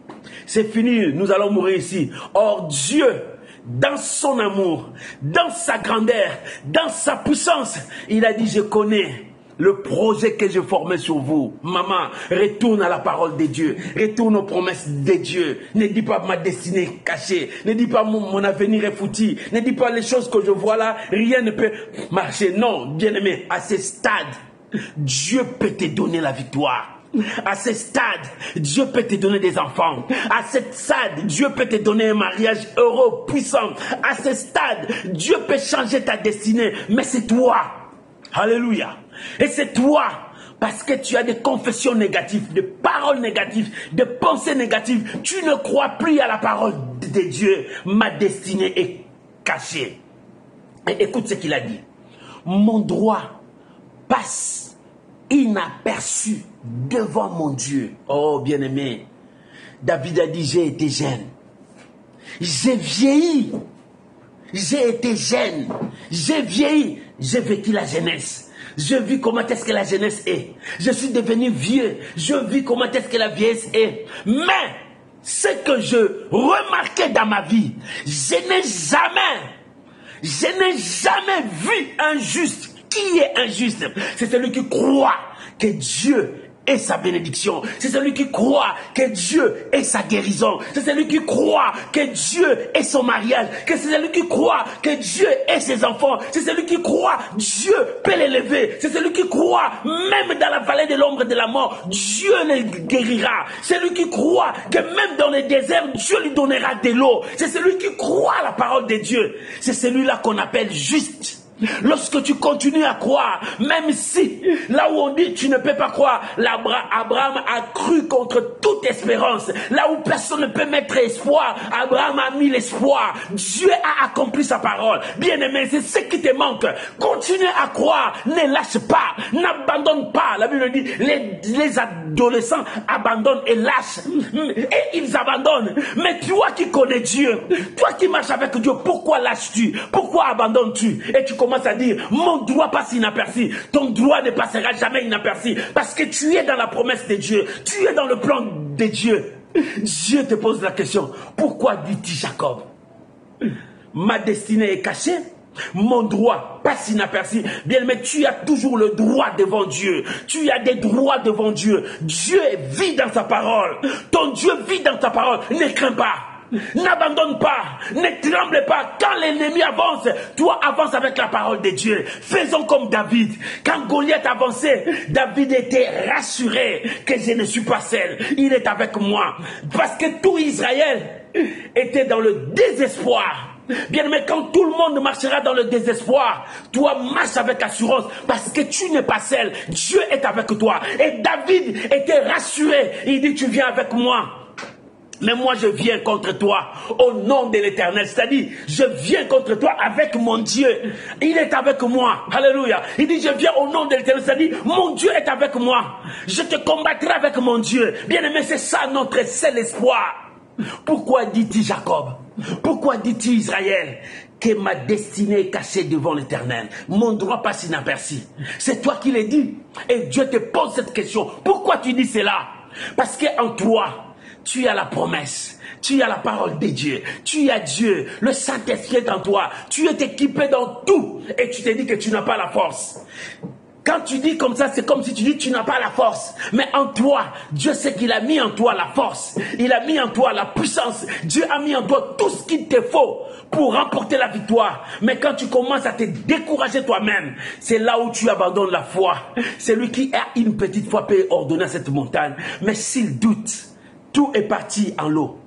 C'est fini, nous allons mourir ici. Or Dieu, dans son amour, dans sa grandeur, dans sa puissance, il a dit, je connais le projet que je formais sur vous. Maman, retourne à la parole de Dieu. Retourne aux promesses de Dieu. Ne dis pas ma destinée est cachée. Ne dis pas mon avenir est foutu. Ne dis pas les choses que je vois là, rien ne peut marcher. Non, bien-aimé, à ce stade, Dieu peut te donner la victoire. À ce stade, Dieu peut te donner des enfants. À ce stade, Dieu peut te donner un mariage heureux, puissant. À ce stade, Dieu peut changer ta destinée. Mais c'est toi. Alléluia. Et c'est toi. Parce que tu as des confessions négatives, des paroles négatives, des pensées négatives. Tu ne crois plus à la parole de Dieu. Ma destinée est cachée. Et écoute ce qu'il a dit. Mon droit passe inaperçu devant mon Dieu. Oh bien-aimé, David a dit, j'ai été jeune, j'ai vieilli, j'ai été jeune, j'ai vieilli, j'ai vécu la jeunesse, je vis comment est-ce que la jeunesse est, je suis devenu vieux, je vis comment est-ce que la vieillesse est, mais ce que je remarquais dans ma vie, je n'ai jamais vu un juste. Qui est injuste? C'est celui qui croit que Dieu est sa bénédiction. C'est celui qui croit que Dieu est sa guérison. C'est celui qui croit que Dieu est son mariage. Que c'est celui qui croit que Dieu est ses enfants. C'est celui qui croit Dieu peut l'élever. C'est celui qui croit même dans la vallée de l'ombre de la mort, Dieu le guérira. C'est celui qui croit que même dans le désert, Dieu lui donnera de l'eau. C'est celui qui croit à la parole de Dieu. C'est celui-là qu'on appelle juste. Lorsque tu continues à croire, même si là où on dit tu ne peux pas croire, Abraham a cru contre toute espérance. Là où personne ne peut mettre espoir, Abraham a mis l'espoir. Dieu a accompli sa parole. Bien-aimé, c'est ce qui te manque. Continue à croire, ne lâche pas, n'abandonne pas. La Bible dit, les adolescents abandonnent et lâchent. Et ils abandonnent. Mais toi qui connais Dieu, toi qui marches avec Dieu, pourquoi lâches-tu? Pourquoi abandonnes-tu? Et tu commences à dire, mon droit passe inaperçu. Ton droit ne passera jamais inaperçu. Parce que tu es dans la promesse de Dieu. Tu es dans le plan de Dieu. Dieu te pose la question, pourquoi dis-tu Jacob? Ma destinée est cachée. Mon droit passe inaperçu. Bien, mais tu as toujours le droit devant Dieu. Tu as des droits devant Dieu. Dieu vit dans sa parole. Ton Dieu vit dans ta parole. Ne crains pas. N'abandonne pas, ne tremble pas. Quand l'ennemi avance, toi avance avec la parole de Dieu. Faisons comme David. Quand Goliath avançait, David était rassuré que je ne suis pas seul. Il est avec moi. Parce que tout Israël était dans le désespoir. Bien, mais quand tout le monde marchera dans le désespoir, toi marche avec assurance parce que tu n'es pas seul. Dieu est avec toi. Et David était rassuré. Il dit, tu viens avec moi. Mais moi, je viens contre toi au nom de l'Éternel. C'est-à-dire, je viens contre toi avec mon Dieu. Il est avec moi. Alléluia. Il dit, je viens au nom de l'Éternel. C'est-à-dire, mon Dieu est avec moi. Je te combattrai avec mon Dieu. Bien aimé, c'est ça notre seul espoir. Pourquoi dit-il Jacob? Pourquoi dit-il Israël? Que ma destinée est cachée devant l'Éternel. Mon droit passe inaperçu. C'est toi qui l'as dit. Et Dieu te pose cette question. Pourquoi tu dis cela? Parce qu'en toi, tu as la promesse, tu as la parole de Dieu, tu as Dieu, le Saint-Esprit est en toi, tu es équipé dans tout et tu te dis que tu n'as pas la force. Quand tu dis comme ça, c'est comme si tu dis que tu n'as pas la force. Mais en toi, Dieu sait qu'il a mis en toi la force, il a mis en toi la puissance, Dieu a mis en toi tout ce qu'il te faut pour remporter la victoire. Mais quand tu commences à te décourager toi-même, c'est là où tu abandonnes la foi. Celui qui a une petite foi peut ordonner à cette montagne, mais s'il doute, tout est parti en l'eau.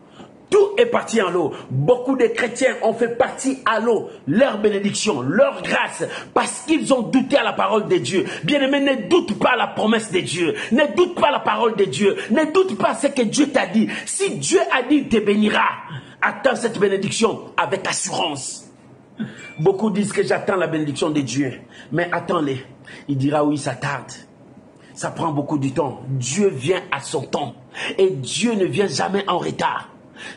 Tout est parti en l'eau. Beaucoup de chrétiens ont fait partie à l'eau. Leur bénédiction, leur grâce, parce qu'ils ont douté à la parole de Dieu. Bien-aimé, ne doute pas la promesse de Dieu. Ne doute pas la parole de Dieu. Ne doute pas ce que Dieu t'a dit. Si Dieu a dit, il te bénira. Attends cette bénédiction avec assurance. Beaucoup disent que j'attends la bénédiction de Dieu. Mais attends-les. Il dira oui, ça tarde. Ça prend beaucoup de temps. Dieu vient à son temps. Et Dieu ne vient jamais en retard.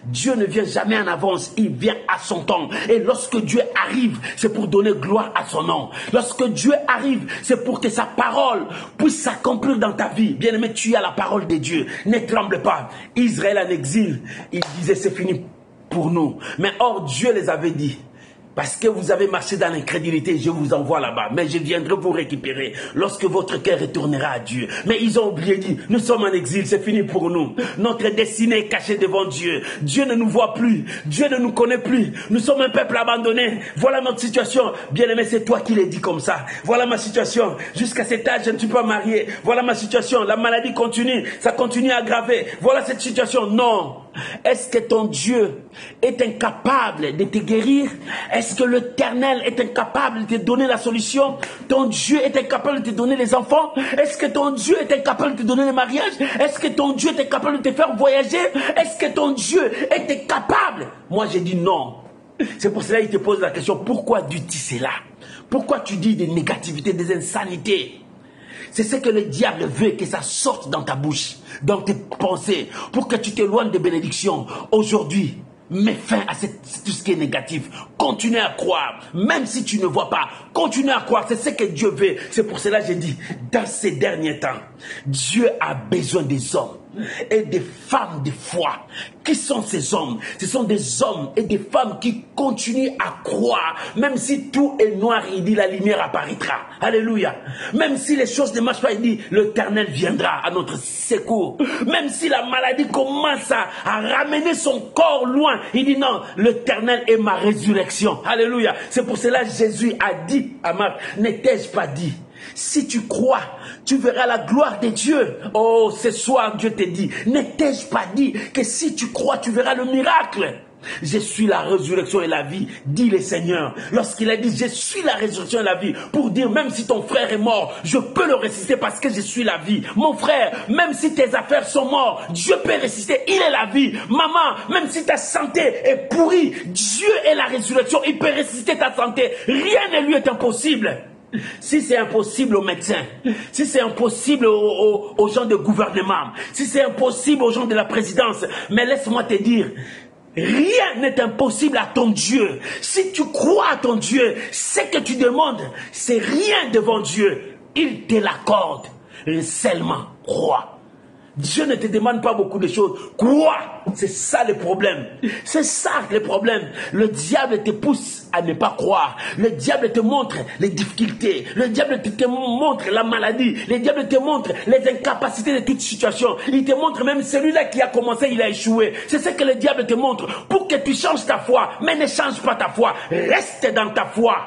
Dieu ne vient jamais en avance, il vient à son temps. Et lorsque Dieu arrive, c'est pour donner gloire à son nom. Lorsque Dieu arrive, c'est pour que sa parole puisse s'accomplir dans ta vie. Bien-aimé, tu as la parole de Dieu. Ne tremble pas. Israël en exil, il disait c'est fini pour nous. Mais or, Dieu les avait dit. Parce que vous avez marché dans l'incrédulité, je vous envoie là-bas. Mais je viendrai vous récupérer lorsque votre cœur retournera à Dieu. Mais ils ont oublié, dit, nous sommes en exil, c'est fini pour nous. Notre destinée est cachée devant Dieu. Dieu ne nous voit plus. Dieu ne nous connaît plus. Nous sommes un peuple abandonné. Voilà notre situation. Bien-aimé, c'est toi qui l'as dit comme ça. Voilà ma situation. Jusqu'à cet âge, je ne suis pas marié. Voilà ma situation. La maladie continue. Ça continue à aggraver. Voilà cette situation. Non. Est-ce que ton Dieu est incapable de te guérir? Est-ce que l'Éternel est incapable de te donner la solution? Ton Dieu est incapable de te donner les enfants? Est-ce que ton Dieu est incapable de te donner le mariage? Est-ce que ton Dieu est incapable de te faire voyager? Est-ce que ton Dieu est incapable? Moi j'ai dit non. C'est pour cela qu'il te pose la question, pourquoi dis-tu cela? Pourquoi tu dis des négativités, des insanités? C'est ce que le diable veut, que ça sorte dans ta bouche, dans tes pensées, pour que tu t'éloignes des bénédictions. Aujourd'hui, mets fin à tout ce qui est négatif. Continue à croire, même si tu ne vois pas. Continue à croire, c'est ce que Dieu veut. C'est pour cela que j'ai dit, dans ces derniers temps, Dieu a besoin des hommes et des femmes de foi. Qui sont ces hommes? Ce sont des hommes et des femmes qui continuent à croire. Même si tout est noir, il dit la lumière apparaîtra. Alléluia. Même si les choses ne marchent pas, il dit l'Éternel viendra à notre secours. Même si la maladie commence à ramener son corps loin, il dit non, l'Éternel est ma résurrection. Alléluia. C'est pour cela que Jésus a dit à Marc, ne t'ai-je pas dit? Si tu crois, tu verras la gloire de Dieu. Oh, ce soir, Dieu te dit, ne t'ai-je pas dit que si tu crois, tu verras le miracle? Je suis la résurrection et la vie, dit le Seigneur. Lorsqu'il a dit, je suis la résurrection et la vie, pour dire, même si ton frère est mort, je peux le ressusciter parce que je suis la vie. Mon frère, même si tes affaires sont mortes, Dieu peut ressusciter, il est la vie. Maman, même si ta santé est pourrie, Dieu est la résurrection, il peut ressusciter ta santé. Rien ne lui est impossible. Si c'est impossible aux médecins, si c'est impossible aux gens de gouvernement, si c'est impossible aux gens de la présidence, mais laisse-moi te dire, rien n'est impossible à ton Dieu. Si tu crois à ton Dieu, ce que tu demandes, c'est rien devant Dieu. Il te l'accorde. Seulement, crois. Dieu ne te demande pas beaucoup de choses. Crois. C'est ça le problème. C'est ça le problème. Le diable te pousse à ne pas croire. Le diable te montre les difficultés. Le diable te montre la maladie. Le diable te montre les incapacités de toute situation. Il te montre même celui-là qui a commencé, il a échoué. C'est ce que le diable te montre pour que tu changes ta foi. Mais ne change pas ta foi. Reste dans ta foi.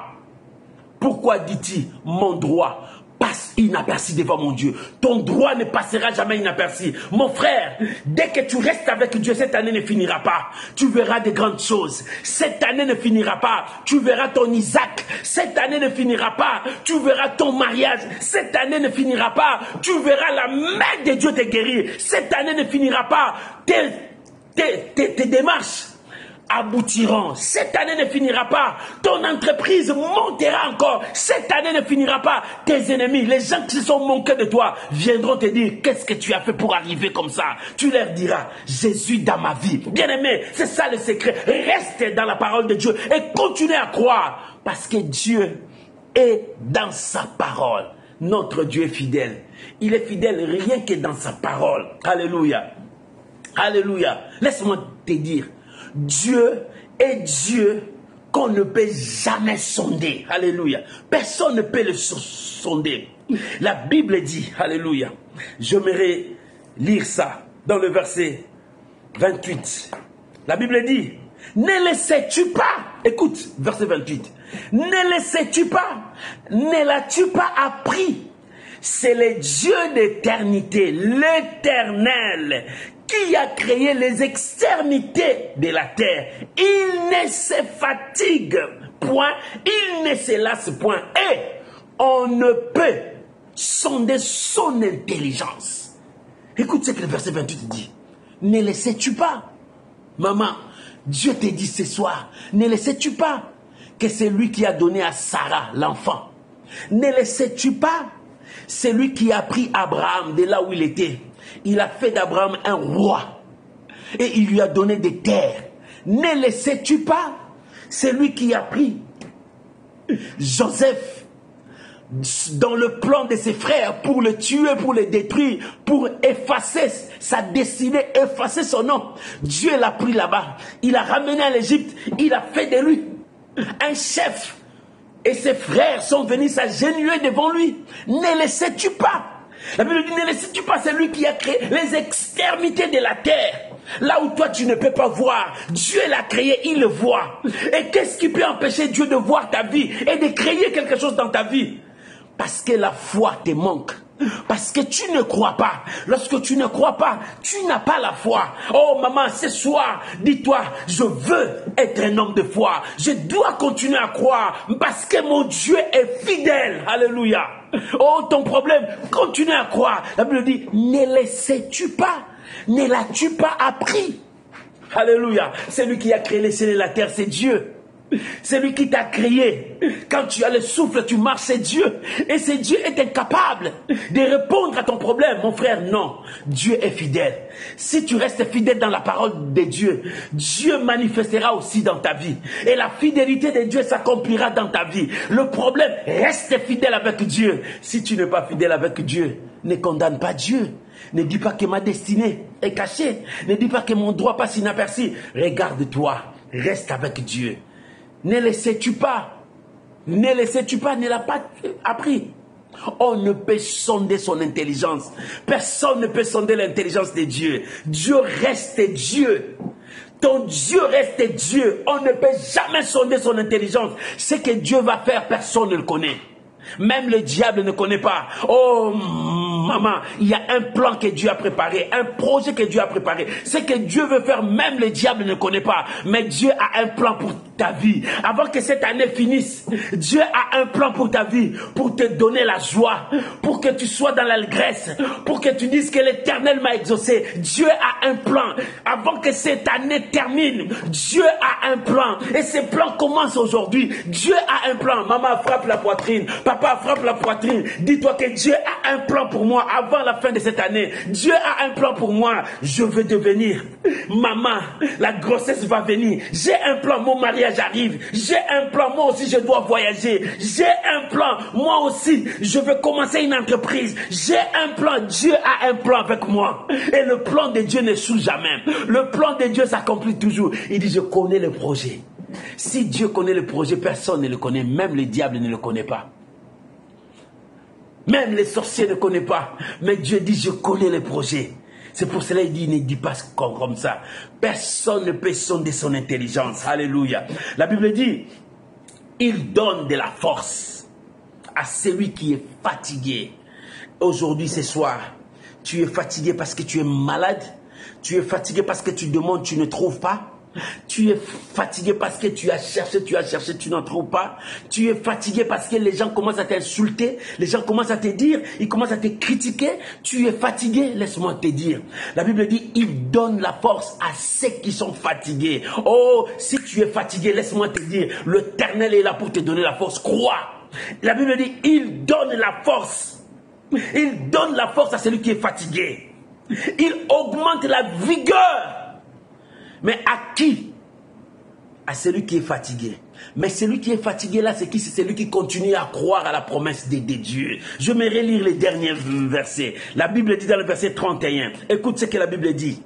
Pourquoi dis-tu mon droit passe inaperçu devant mon Dieu? Ton droit ne passera jamais inaperçu. Mon frère, dès que tu restes avec Dieu, cette année ne finira pas. Tu verras de grandes choses. Cette année ne finira pas. Tu verras ton Isaac. Cette année ne finira pas. Tu verras ton mariage. Cette année ne finira pas. Tu verras la main de Dieu te guérir. Cette année ne finira pas. Tes démarches aboutiront. Cette année ne finira pas. Ton entreprise montera encore. Cette année ne finira pas. Tes ennemis, les gens qui se sont moqués de toi, viendront te dire, qu'est-ce que tu as fait pour arriver comme ça? Tu leur diras, Jésus dans ma vie. Bien-aimé, c'est ça le secret. Reste dans la parole de Dieu et continue à croire. Parce que Dieu est dans sa parole. Notre Dieu est fidèle. Il est fidèle rien que dans sa parole. Alléluia. Alléluia. Laisse-moi te dire, Dieu est Dieu qu'on ne peut jamais sonder. Alléluia. Personne ne peut le sonder. La Bible dit, alléluia, j'aimerais lire ça dans le verset 28. La Bible dit, ne le sais-tu pas? Écoute, verset 28. Ne le sais-tu pas? Ne l'as-tu pas appris? C'est le Dieu d'éternité, l'Éternel, qui a créé les extrémités de la terre. Il ne se fatigue point, il ne se lasse point, et on ne peut sonder son intelligence. Écoute ce que le verset 28 dit. Ne le sais-tu pas? Maman, Dieu te dit ce soir, ne le sais-tu pas que c'est lui qui a donné à Sarah l'enfant? Ne le sais-tu pas? C'est lui qui a pris Abraham de là où il était. Il a fait d'Abraham un roi. Et il lui a donné des terres. Ne le sais-tu pas? C'est lui qui a pris Joseph dans le plan de ses frères pour le tuer, pour le détruire, pour effacer sa destinée, effacer son nom. Dieu l'a pris là-bas. Il l'a ramené à l'Égypte. Il a fait de lui un chef. Et ses frères sont venus s'agenouiller devant lui. Ne le sais-tu pas? La Bible dit, ne le sais-tu pas? C'est lui qui a créé les extrémités de la terre. Là où toi tu ne peux pas voir, Dieu l'a créé, il le voit. Et qu'est-ce qui peut empêcher Dieu de voir ta vie et de créer quelque chose dans ta vie? Parce que la foi te manque. Parce que tu ne crois pas. Lorsque tu ne crois pas, tu n'as pas la foi. Oh maman, ce soir, dis-toi, je veux être un homme de foi. Je dois continuer à croire parce que mon Dieu est fidèle. Alléluia. Oh, ton problème, continue à croire. La Bible dit, ne le sais-tu pas? Ne l'as-tu pas appris? Alléluia. C'est lui qui a créé les cieux et la terre, c'est Dieu. C'est lui qui t'a créé. Quand tu as le souffle, tu marches, c'est Dieu. Et c'est Dieu est incapable de répondre à ton problème. Mon frère, non. Dieu est fidèle. Si tu restes fidèle dans la parole de Dieu, Dieu manifestera aussi dans ta vie. Et la fidélité de Dieu s'accomplira dans ta vie. Le problème, reste fidèle avec Dieu. Si tu n'es pas fidèle avec Dieu, ne condamne pas Dieu. Ne dis pas que ma destinée est cachée. Ne dis pas que mon droit passe inaperçu. Regarde-toi. Reste avec Dieu. Ne le sais-tu pas? Ne le sais-tu pas? Ne l'a pas appris. On ne peut sonder son intelligence. Personne ne peut sonder l'intelligence de Dieu. Dieu reste Dieu. Ton Dieu reste Dieu. On ne peut jamais sonder son intelligence. Ce que Dieu va faire, personne ne le connaît. Même le diable ne connaît pas. Oh maman, il y a un plan que Dieu a préparé, un projet que Dieu a préparé. Ce que Dieu veut faire, même le diable ne connaît pas. Mais Dieu a un plan pour ta vie. Avant que cette année finisse, Dieu a un plan pour ta vie, pour te donner la joie, pour que tu sois dans l'allégresse, pour que tu dises que l'Éternel m'a exaucé. Dieu a un plan. Avant que cette année termine, Dieu a un plan. Et ce plan commence aujourd'hui. Dieu a un plan. Maman, frappe la poitrine. Papa, frappe la poitrine. Dis-toi que Dieu a un plan pour moi avant la fin de cette année. Dieu a un plan pour moi. Je veux devenir maman. La grossesse va venir. J'ai un plan. Mon mariage arrive. J'ai un plan. Moi aussi, je dois voyager. J'ai un plan. Moi aussi, je veux commencer une entreprise. J'ai un plan. Dieu a un plan avec moi. Et le plan de Dieu n'échoue jamais. Le plan de Dieu s'accomplit toujours. Il dit, je connais le projet. Si Dieu connaît le projet, personne ne le connaît. Même le diable ne le connaît pas. Même les sorciers ne connaissent pas. Mais Dieu dit, je connais le projet. C'est pour cela qu'il dit, ne dis pas comme ça. Personne ne peut sonder son intelligence. Alléluia. La Bible dit, il donne de la force à celui qui est fatigué. Aujourd'hui, ce soir, tu es fatigué parce que tu es malade. Tu es fatigué parce que tu demandes, tu ne trouves pas. Tu es fatigué parce que tu as cherché, tu n'en trouves pas. Tu es fatigué parce que les gens commencent à t'insulter, les gens commencent à te dire, ils commencent à te critiquer. Tu es fatigué, laisse-moi te dire. La Bible dit, il donne la force à ceux qui sont fatigués. Oh, si tu es fatigué, laisse-moi te dire, l'Éternel est là pour te donner la force. Crois. La Bible dit, il donne la force. Il donne la force à celui qui est fatigué. Il augmente la vigueur. Mais à qui? À celui qui est fatigué. Mais celui qui est fatigué là, c'est qui? C'est celui qui continue à croire à la promesse de Dieu. Je vais relire les derniers versets. La Bible dit dans le verset 31. Écoute ce que la Bible dit.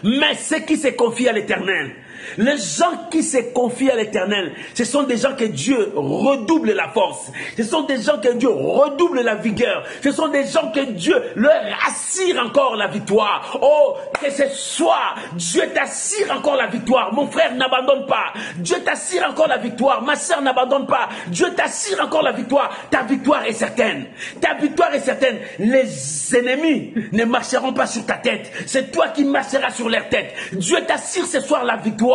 Mais ceux qui se confient à l'Éternel, les gens qui se confient à l'Éternel, ce sont des gens que Dieu redouble la force. Ce sont des gens que Dieu redouble la vigueur. Ce sont des gens que Dieu leur assure encore la victoire. Oh, que ce soir, Dieu t'assure encore la victoire. Mon frère, n'abandonne pas. Dieu t'assure encore la victoire. Ma soeur, n'abandonne pas. Dieu t'assure encore la victoire. Ta victoire est certaine. Ta victoire est certaine. Les ennemis ne marcheront pas sur ta tête. C'est toi qui marcheras sur leur tête. Dieu t'assure ce soir la victoire.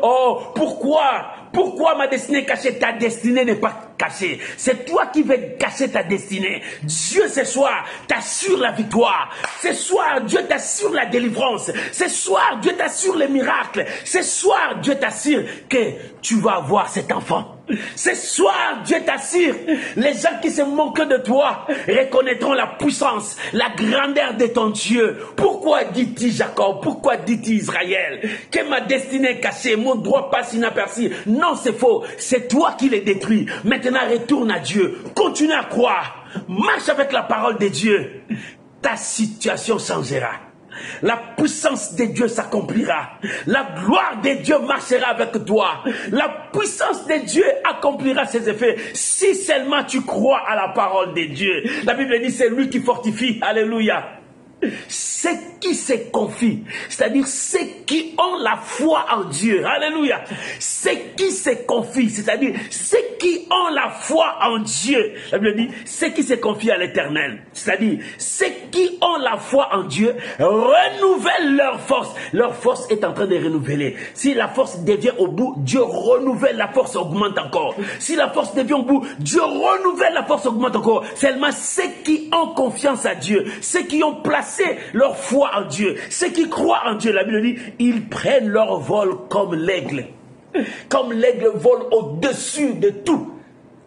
Oh, pourquoi ma destinée est cachée? Ta destinée n'est pas caché. C'est toi qui veux cacher ta destinée. Dieu, ce soir, t'assure la victoire. Ce soir, Dieu t'assure la délivrance. Ce soir, Dieu t'assure les miracles. Ce soir, Dieu t'assure que tu vas avoir cet enfant. Ce soir, Dieu t'assure, les gens qui se moquent de toi reconnaîtront la puissance, la grandeur de ton Dieu. Pourquoi dit-il Jacob? Pourquoi dit-il Israël? Que ma destinée est cachée, mon droit passe inaperçu. Non, c'est faux. C'est toi qui les détruis. Maintenant, retourne à Dieu. Continue à croire. Marche avec la parole de Dieu. Ta situation changera. La puissance de Dieu s'accomplira. La gloire de Dieu marchera avec toi. La puissance de Dieu accomplira ses effets. Si seulement tu crois à la parole de Dieu. La Bible dit c'est lui qui fortifie. Alléluia. Ceux qui se confient, c'est-à-dire ceux qui ont la foi en Dieu, alléluia, ceux qui se confient, c'est-à-dire ceux qui ont la foi en Dieu, la Bible dit, ceux qui se confient à l'Éternel, c'est-à-dire ceux qui ont la foi en Dieu, renouvellent leur force est en train de renouveler, si la force devient au bout, Dieu renouvelle, la force augmente encore, si la force devient au bout, Dieu renouvelle, la force augmente encore, seulement ceux qui ont confiance à Dieu, ceux qui ont placé leur foi en Dieu, ceux qui croient en Dieu, la Bible dit, ils prennent leur vol comme l'aigle. Comme l'aigle vole au-dessus de tout.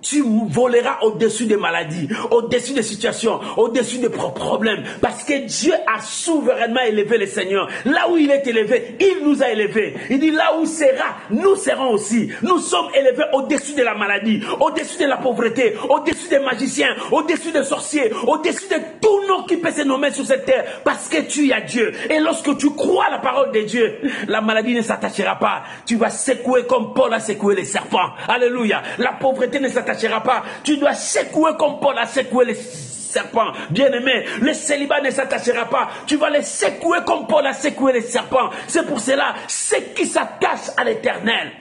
Tu voleras au-dessus des maladies, au-dessus des situations, au-dessus des problèmes. Parce que Dieu a souverainement élevé le Seigneur. Là où il est élevé, il nous a élevés. Il dit là où sera, nous serons aussi. Nous sommes élevés au-dessus de la maladie, au-dessus de la pauvreté, au-dessus des magiciens, au-dessus des sorciers, au-dessus de tout nom qui peut se nommer sur cette terre. Parce que tu as Dieu. Et lorsque tu crois à la parole de Dieu, la maladie ne s'attachera pas. Tu vas secouer comme Paul a secoué les serpents. Alléluia. La pauvreté ne s'attachera pas. Tu dois secouer comme Paul a secoué les serpents. Bien-aimé, le célibat ne s'attachera pas. Tu vas les secouer comme Paul a secoué les serpents. C'est pour cela, ceux qui s'attachent à l'Éternel,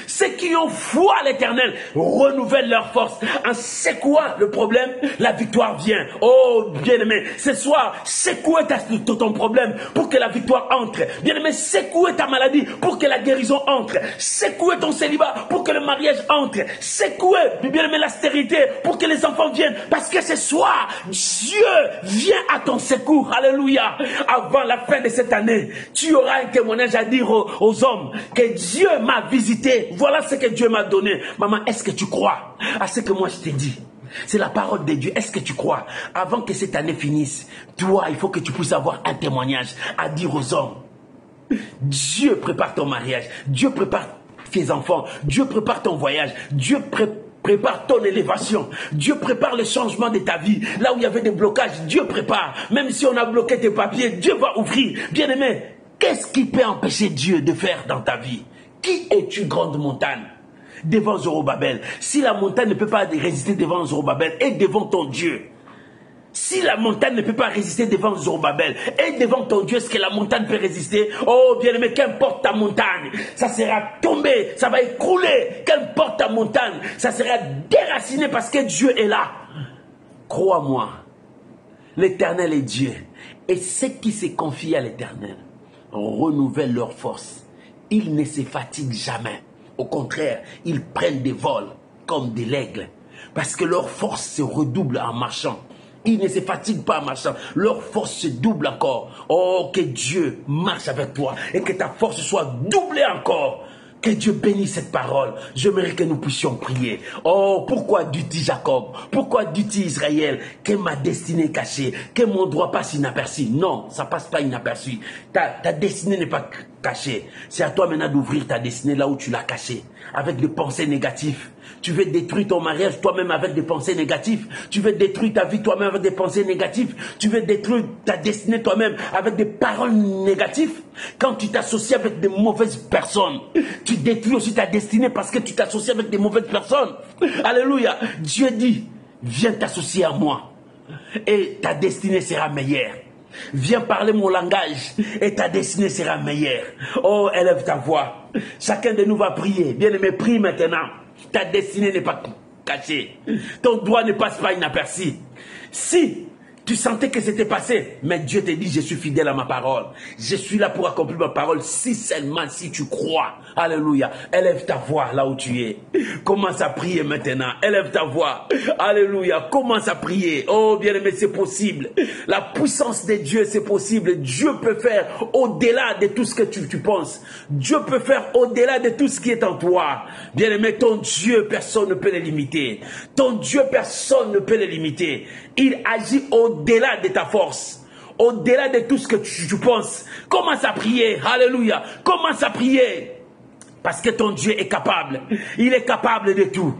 ceux qui ont foi à l'Éternel renouvellent leur force. En secouant le problème, la victoire vient. Oh, bien-aimé, ce soir, secouez ton problème pour que la victoire entre. Bien-aimé, secouez ta maladie pour que la guérison entre. Secouez ton célibat pour que le mariage entre. Secouez, bien-aimé, la stérilité pour que les enfants viennent. Parce que ce soir, Dieu vient à ton secours. Alléluia. Avant la fin de cette année, tu auras un témoignage à dire aux hommes que Dieu m'a visité. Voilà ce que Dieu m'a donné. Maman, est-ce que tu crois à ce que moi je t'ai dit? C'est la parole de Dieu. Est-ce que tu crois? Avant que cette année finisse, toi, il faut que tu puisses avoir un témoignage à dire aux hommes. Dieu prépare ton mariage. Dieu prépare tes enfants. Dieu prépare ton voyage. Dieu prépare ton élévation. Dieu prépare le changement de ta vie. Là où il y avait des blocages, Dieu prépare. Même si on a bloqué tes papiers, Dieu va ouvrir. Bien-aimé, qu'est-ce qui peut empêcher Dieu de faire dans ta vie? Qui es-tu, grande montagne? Devant Zorobabel. Si la montagne ne peut pas résister devant Zorobabel, et devant ton Dieu. Si la montagne ne peut pas résister devant Zorobabel, et devant ton Dieu, est-ce que la montagne peut résister? Oh bien-aimé, qu'importe ta montagne, ça sera tombé, ça va écrouler. Qu'importe ta montagne, ça sera déraciné parce que Dieu est là. Crois-moi, l'Éternel est Dieu. Et ceux qui se confient à l'Éternel renouvellent leur force. Ils ne se fatiguent jamais. Au contraire, ils prennent des vols comme de l'aigle. Parce que leur force se redouble en marchant. Ils ne se fatiguent pas en marchant. Leur force se double encore. Oh, que Dieu marche avec toi. Et que ta force soit doublée encore. Que Dieu bénisse cette parole. J'aimerais que nous puissions prier. Oh, pourquoi dit-il Jacob? Pourquoi dit-il Israël? Que ma destinée est cachée. Que mon droit passe inaperçu. Non, ça passe pas inaperçu. Ta destinée n'est pas cachée. C'est à toi maintenant d'ouvrir ta destinée là où tu l'as cachée. Avec des pensées négatives. Tu veux détruire ton mariage toi-même avec des pensées négatives. Tu veux détruire ta vie toi-même avec des pensées négatives. Tu veux détruire ta destinée toi-même avec des paroles négatives. Quand tu t'associes avec des mauvaises personnes, tu détruis aussi ta destinée parce que tu t'associes avec des mauvaises personnes. Alléluia. Dieu dit, viens t'associer à moi et ta destinée sera meilleure. Viens parler mon langage et ta destinée sera meilleure. Oh, élève ta voix. Chacun de nous va prier. Bien-aimé, prie maintenant. Ta destinée n'est pas cachée. Ton droit ne passe pas inaperçu. Si Tu sentais que c'était passé. Mais Dieu te dit, je suis fidèle à ma parole. Je suis là pour accomplir ma parole si seulement si tu crois. Alléluia. Élève ta voix là où tu es. Commence à prier maintenant. Élève ta voix. Alléluia. Commence à prier. Oh bien-aimé, c'est possible. La puissance de Dieu, c'est possible. Dieu peut faire au-delà de tout ce que tu penses. Dieu peut faire au-delà de tout ce qui est en toi. Bien-aimé, ton Dieu, personne ne peut le limiter. Ton Dieu, personne ne peut le limiter. Il agit au-delà de ta force, au-delà de tout ce que tu penses. Commence à prier, alléluia, commence à prier. Parce que ton Dieu est capable, il est capable de tout.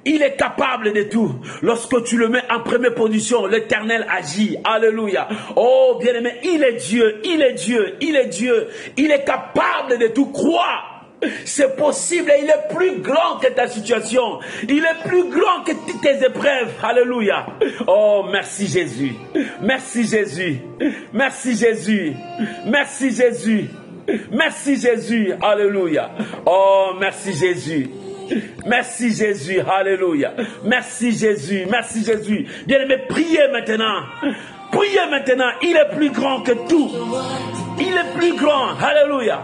Il est capable de tout. Lorsque tu le mets en première position, l'Éternel agit, alléluia. Oh bien-aimé, il est Dieu, il est Dieu, il est Dieu. Il est capable de tout, crois. C'est possible et il est plus grand que ta situation. Il est plus grand que toutes tes épreuves. Alléluia. Oh, merci Jésus. Merci Jésus. Merci Jésus. Merci Jésus. Merci Jésus. Alléluia. Oh, merci Jésus. Merci Jésus. Alléluia. Merci Jésus. Merci Jésus. Bien-aimé, priez maintenant. Priez maintenant. Il est plus grand que tout. Il est plus grand. Alléluia.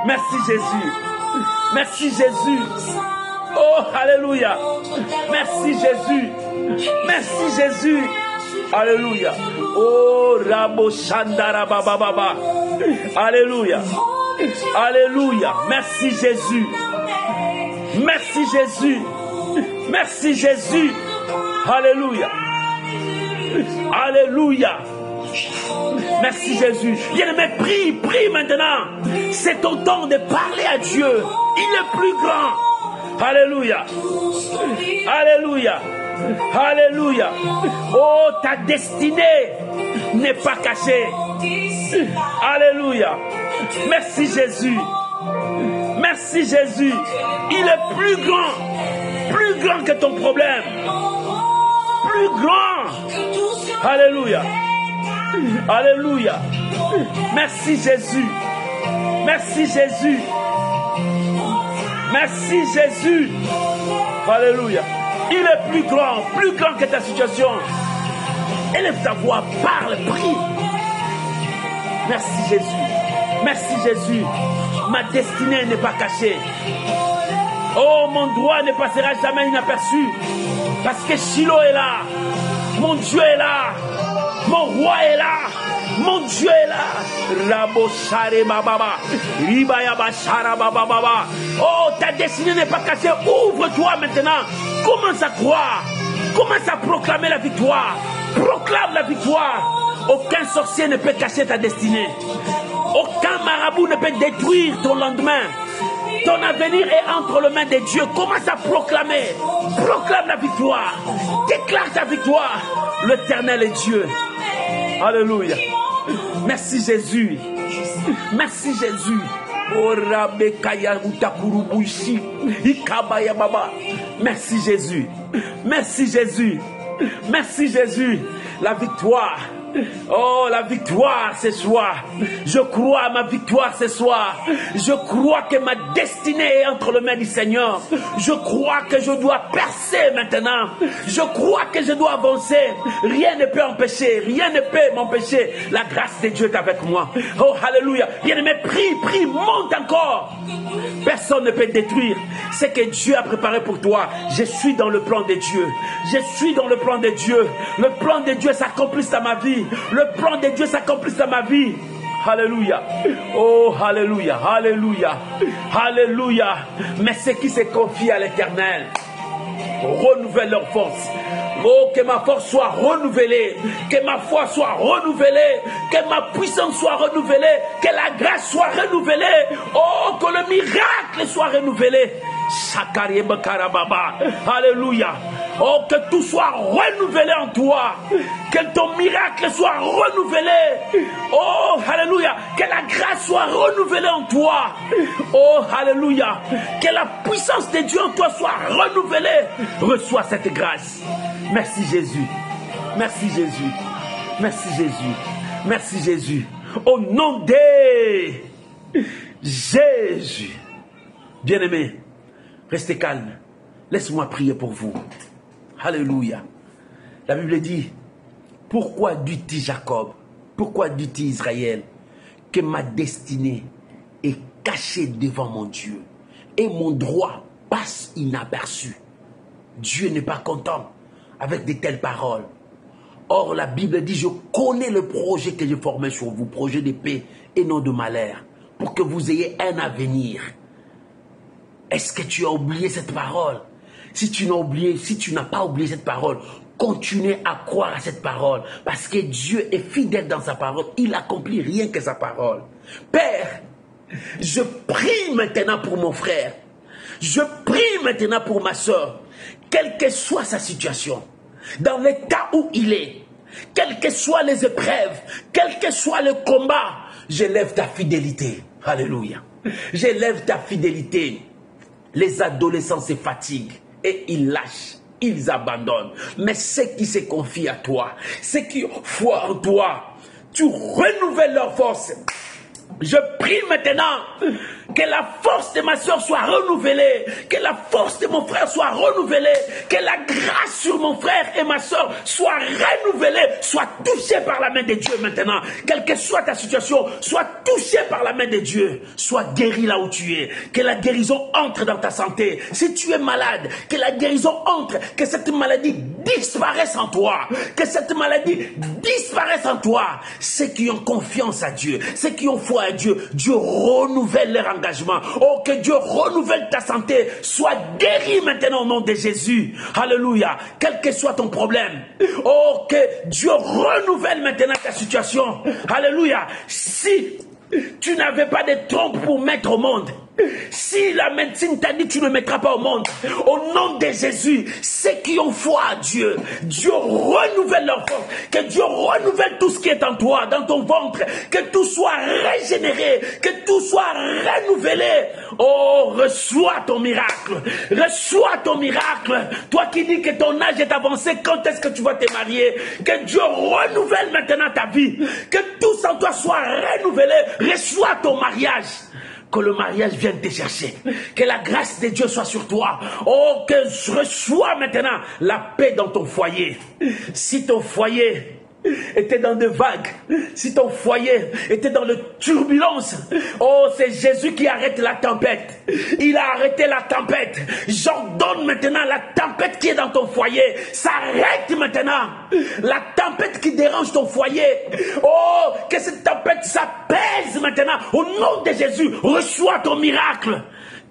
Merci Jésus. Merci Jésus. Oh, alléluia. Merci Jésus. Merci Jésus. Alléluia. Oh, Rabo Shandara Baba Baba. Alléluia. Alléluia. Merci Jésus. Merci Jésus. Merci Jésus. Alléluia. Alléluia. Merci Jésus. Bien-aimé, prie, prie maintenant. C'est ton temps de parler à Dieu. Il est plus grand. Alléluia. Alléluia. Alléluia. Oh, ta destinée n'est pas cachée. Alléluia. Merci Jésus. Merci Jésus. Il est plus grand que ton problème. Plus grand. Alléluia. Alléluia. Merci Jésus. Merci Jésus. Merci Jésus. Alléluia. Il est plus grand que ta situation. Élève ta voix, parle, prie. Merci Jésus. Merci Jésus. Ma destinée n'est pas cachée. Oh, mon droit ne passera jamais inaperçu. Parce que Shiloh est là. Mon Dieu est là. Mon roi est là. Mon Dieu est là. Rabo Share Baba. Ribayaba Shara Baba Baba. Oh, ta destinée n'est pas cachée. Ouvre-toi maintenant. Commence à croire. Commence à proclamer la victoire. Proclame la victoire. Aucun sorcier ne peut cacher ta destinée. Aucun marabout ne peut détruire ton lendemain. Ton avenir est entre les mains de Dieu. Commence à proclamer. Proclame la victoire. Déclare ta victoire. L'Éternel est Dieu. Alléluia. Merci Jésus. Merci Jésus. Merci Jésus. Merci Jésus. Merci Jésus. La victoire. Oh, la victoire ce soir. Je crois à ma victoire ce soir. Je crois que ma destinée est entre les mains du Seigneur. Je crois que je dois percer maintenant. Je crois que je dois avancer. Rien ne peut empêcher. Rien ne peut m'empêcher. La grâce de Dieu est avec moi. Oh, alléluia. Bien-aimé, prie, prie, monte encore. Personne ne peut détruire ce que Dieu a préparé pour toi. Je suis dans le plan de Dieu. Je suis dans le plan de Dieu. Le plan de Dieu s'accomplit dans ma vie. Le plan de Dieu s'accomplit dans ma vie. Alléluia. Oh, alléluia. Alléluia. Alléluia. Mais ceux qui se confient à l'Éternel renouvellent leur force. Oh, que ma force soit renouvelée, que ma foi soit renouvelée, que ma puissance soit renouvelée, que la grâce soit renouvelée. Oh, que le miracle soit renouvelé. Alléluia. Oh, que tout soit renouvelé en toi. Que ton miracle soit renouvelé. Oh, alléluia. Que la grâce soit renouvelée en toi. Oh, alléluia. Que la puissance de Dieu en toi soit renouvelée. Reçois cette grâce. Merci Jésus. Merci Jésus. Merci Jésus. Merci Jésus. Au nom de Jésus. Bien-aimé, restez calme. Laisse-moi prier pour vous. Alléluia. La Bible dit, Pourquoi dit-il Jacob? Pourquoi dit-il Israël? Que ma destinée est cachée devant mon Dieu et mon droit passe inaperçu. Dieu n'est pas content avec de telles paroles. Or, la Bible dit, je connais le projet que j'ai formé sur vous, projet de paix et non de malheur, pour que vous ayez un avenir. Est-ce que tu as oublié cette parole? Si tu n'as pas oublié cette parole, continue à croire à cette parole, parce que Dieu est fidèle dans sa parole. Il accomplit rien que sa parole. Père, je prie maintenant pour mon frère. Je prie maintenant pour ma soeur. Quelle que soit sa situation, dans l'état où il est, quelles que soient les épreuves, quel que soit le combat, j'élève ta fidélité. Alléluia. J'élève ta fidélité. Les adolescents se fatiguent et ils lâchent, ils abandonnent. Mais ceux qui se confient à toi, ceux qui ont foi en toi, tu renouvelles leur force. Je prie maintenant que la force de ma soeur soit renouvelée, que la force de mon frère soit renouvelée, que la grâce sur mon frère et ma soeur soit renouvelée, soit touchée par la main de Dieu maintenant. Quelle que soit ta situation, soit touchée par la main de Dieu, soit guéri là où tu es, que la guérison entre dans ta santé. Si tu es malade, que la guérison entre, que cette maladie disparaisse en toi, que cette maladie disparaisse en toi. Ceux qui ont confiance à Dieu, ceux qui ont foi à Dieu, Dieu renouvelle leur engagement. Oh, que Dieu renouvelle ta santé. Sois guéri maintenant au nom de Jésus. Alléluia. Quel que soit ton problème. Oh, que Dieu renouvelle maintenant ta situation. Alléluia. Si tu n'avais pas de trompe pour mettre au monde, si la médecine t'a dit tu ne mettras pas au monde, au nom de Jésus, ceux qui ont foi à Dieu, Dieu renouvelle leur force, que Dieu renouvelle tout ce qui est en toi, dans ton ventre, que tout soit régénéré, que tout soit renouvelé. Oh, reçois ton miracle, reçois ton miracle. Toi qui dis que ton âge est avancé, quand est-ce que tu vas te marier? Que Dieu renouvelle maintenant ta vie, que tout en toi soit renouvelé. Reçois ton mariage. Que le mariage vienne te chercher. Que la grâce de Dieu soit sur toi. Oh, que je reçois maintenant la paix dans ton foyer. Si ton foyer était dans des vagues, si ton foyer était dans les turbulences, oh, c'est Jésus qui arrête la tempête. Il a arrêté la tempête. J'ordonne maintenant la tempête qui est dans ton foyer. S'arrête maintenant. La tempête qui dérange ton foyer. Oh, que cette tempête s'apaise maintenant. Au nom de Jésus, reçois ton miracle.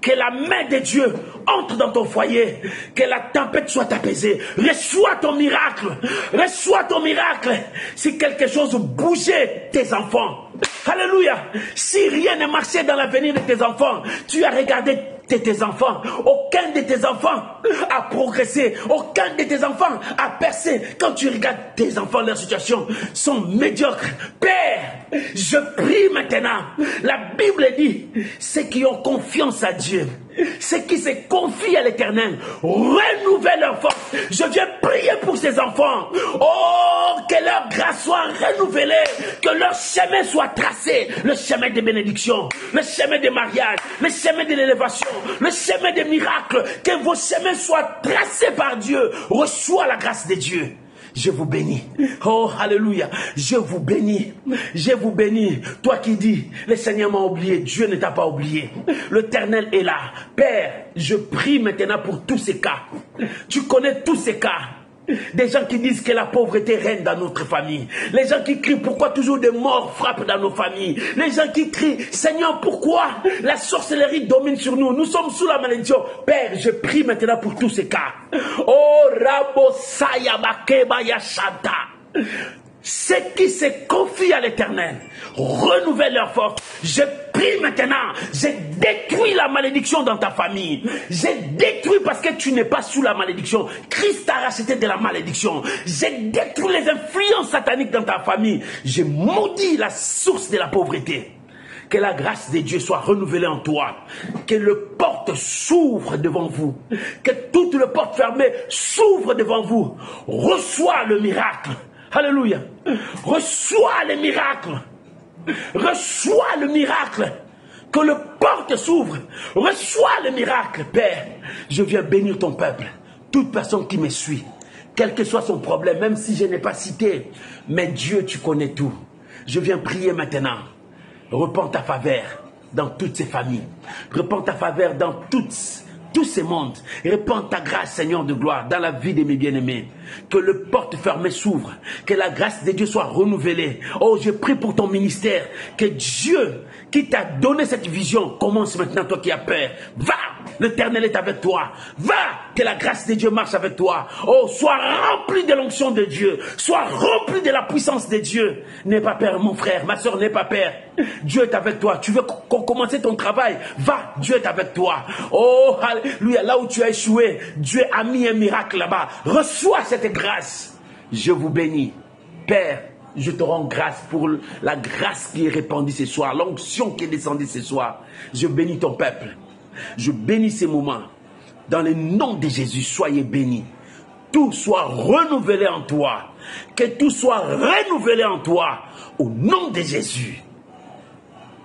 Que la main de Dieu entre dans ton foyer. Que la tempête soit apaisée. Reçois ton miracle. Reçois ton miracle. Si quelque chose bougeait tes enfants. Alléluia. Si rien ne marchait dans l'avenir de tes enfants, tu as regardé tes enfants. Aucun de tes enfants a progressé. Aucun de tes enfants a percé. Quand tu regardes tes enfants, leur situation sont médiocres. Père, je prie maintenant. La Bible dit, ceux qui ont confiance à Dieu, ceux qui se confient à l'Éternel, renouvellent leur force. Je viens prier pour ces enfants. Oh, que leur grâce soit renouvelée, que leur chemin soit tracé, le chemin des bénédictions, le chemin des mariages, le chemin de l'élévation, le chemin des miracles, que vos chemins soient tracés par Dieu. Reçois la grâce de Dieu. Je vous bénis. Oh, alléluia. Je vous bénis. Je vous bénis. Toi qui dis, le Seigneur m'a oublié. Dieu ne t'a pas oublié. L'Éternel est là. Père, je prie maintenant pour tous ces cas. Tu connais tous ces cas. Des gens qui disent que la pauvreté règne dans notre famille. Les gens qui crient pourquoi toujours des morts frappent dans nos familles. Les gens qui crient Seigneur pourquoi la sorcellerie domine sur nous. Nous sommes sous la malédiction. Père, je prie maintenant pour tous ces cas. Oh Rabo Sayabakeba Yashanta. Ceux qui se confient à l'Éternel renouvellent leur force. Je prie maintenant, j'ai détruit la malédiction dans ta famille. J'ai détruit parce que tu n'es pas sous la malédiction. Christ t'a racheté de la malédiction. J'ai détruit les influences sataniques dans ta famille. J'ai maudit la source de la pauvreté. Que la grâce de Dieu soit renouvelée en toi. Que le porte s'ouvre devant vous. Que toutes les portes fermées s'ouvrent devant vous. Reçois le miracle. Alléluia. Reçois le miracle. Reçois le miracle. Que le porte s'ouvre. Reçois le miracle, Père. Je viens bénir ton peuple. Toute personne qui me suit, quel que soit son problème, même si je n'ai pas cité. Mais Dieu, tu connais tout. Je viens prier maintenant. Répands ta faveur dans toutes ces familles. Répands ta faveur dans tous ces mondes. Répands ta grâce, Seigneur de gloire, dans la vie de mes bien-aimés. Que le porte fermée s'ouvre. Que la grâce de Dieu soit renouvelée. Oh, je prie pour ton ministère. Que Dieu, qui t'a donné cette vision, commence maintenant, toi qui as peur. Va, l'Éternel est avec toi. Va, que la grâce de Dieu marche avec toi. Oh, sois rempli de l'onction de Dieu. Sois rempli de la puissance de Dieu. N'aie pas peur, mon frère, ma soeur, n'aie pas peur. Dieu est avec toi. Tu veux commencer ton travail? Va, Dieu est avec toi. Oh, alléluia, là où tu as échoué, Dieu a mis un miracle là-bas. Reçois cette grâce. Je vous bénis. Père, je te rends grâce pour la grâce qui est répandue ce soir, l'onction qui est descendue ce soir. Je bénis ton peuple. Je bénis ces moments. Dans le nom de Jésus, soyez bénis. Tout soit renouvelé en toi. Que tout soit renouvelé en toi. Au nom de Jésus.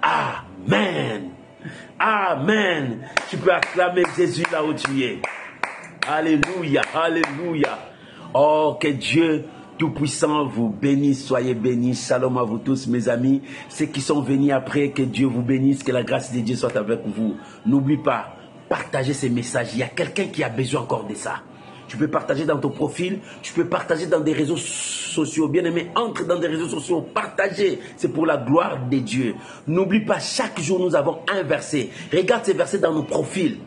Amen. Amen. Tu peux acclamer Jésus là où tu es. Alléluia. Alléluia. Oh, que Dieu Tout-Puissant vous bénisse. Soyez bénis. Shalom à vous tous, mes amis. Ceux qui sont venus après, que Dieu vous bénisse. Que la grâce de Dieu soit avec vous. N'oublie pas, partagez ces messages. Il y a quelqu'un qui a besoin encore de ça. Tu peux partager dans ton profil, tu peux partager dans des réseaux sociaux. Bien-aimé, entre dans des réseaux sociaux, partagez. C'est pour la gloire de Dieu. N'oublie pas, chaque jour, nous avons un verset. Regarde ces versets dans nos profils.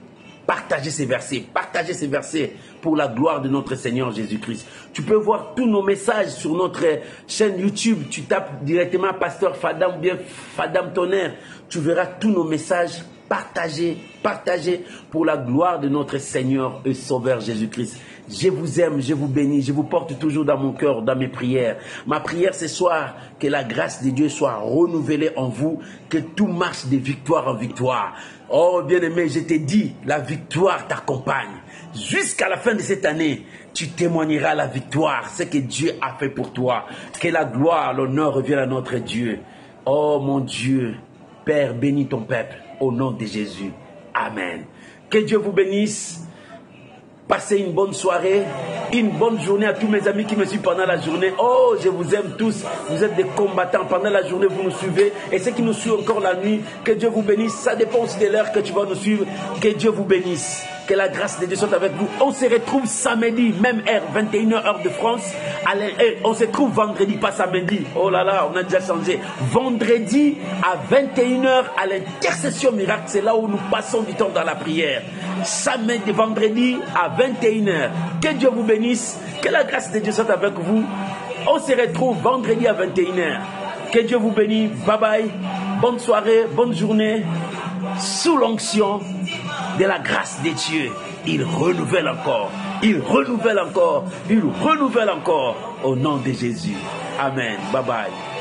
Partagez ces versets pour la gloire de notre Seigneur Jésus-Christ. Tu peux voir tous nos messages sur notre chaîne YouTube. Tu tapes directement Pasteur Fadam ou bien Fadam Tonnerre. Tu verras tous nos messages. Partagez pour la gloire de notre Seigneur et Sauveur Jésus-Christ. Je vous aime, je vous bénis, je vous porte toujours dans mon cœur, dans mes prières. Ma prière ce soir, que la grâce de Dieu soit renouvelée en vous, que tout marche de victoire en victoire. Oh bien-aimé, je t'ai dit, la victoire t'accompagne. Jusqu'à la fin de cette année, tu témoigneras la victoire, ce que Dieu a fait pour toi. Que la gloire, l'honneur revienne à notre Dieu. Oh mon Dieu, Père, bénis ton peuple. Au nom de Jésus. Amen. Que Dieu vous bénisse. Passez une bonne soirée, une bonne journée à tous mes amis qui me suivent pendant la journée. Oh, je vous aime tous. Vous êtes des combattants. Pendant la journée, vous nous suivez. Et ceux qui nous suivent encore la nuit, que Dieu vous bénisse. Ça dépend aussi de l'heure que tu vas nous suivre. Que Dieu vous bénisse. Que la grâce de Dieu soit avec vous. On se retrouve samedi, même heure, 21h heure de France. On se retrouve vendredi, pas samedi. Oh là là, on a déjà changé. Vendredi à 21h à l'intercession miracle. C'est là où nous passons du temps dans la prière. Samedi, vendredi à 21h. Que Dieu vous bénisse. Que la grâce de Dieu soit avec vous. On se retrouve vendredi à 21h. Que Dieu vous bénisse. Bye bye. Bonne soirée, bonne journée. Sous l'onction de la grâce de Dieu, il renouvelle encore, il renouvelle encore, il renouvelle encore au nom de Jésus. Amen. Bye bye.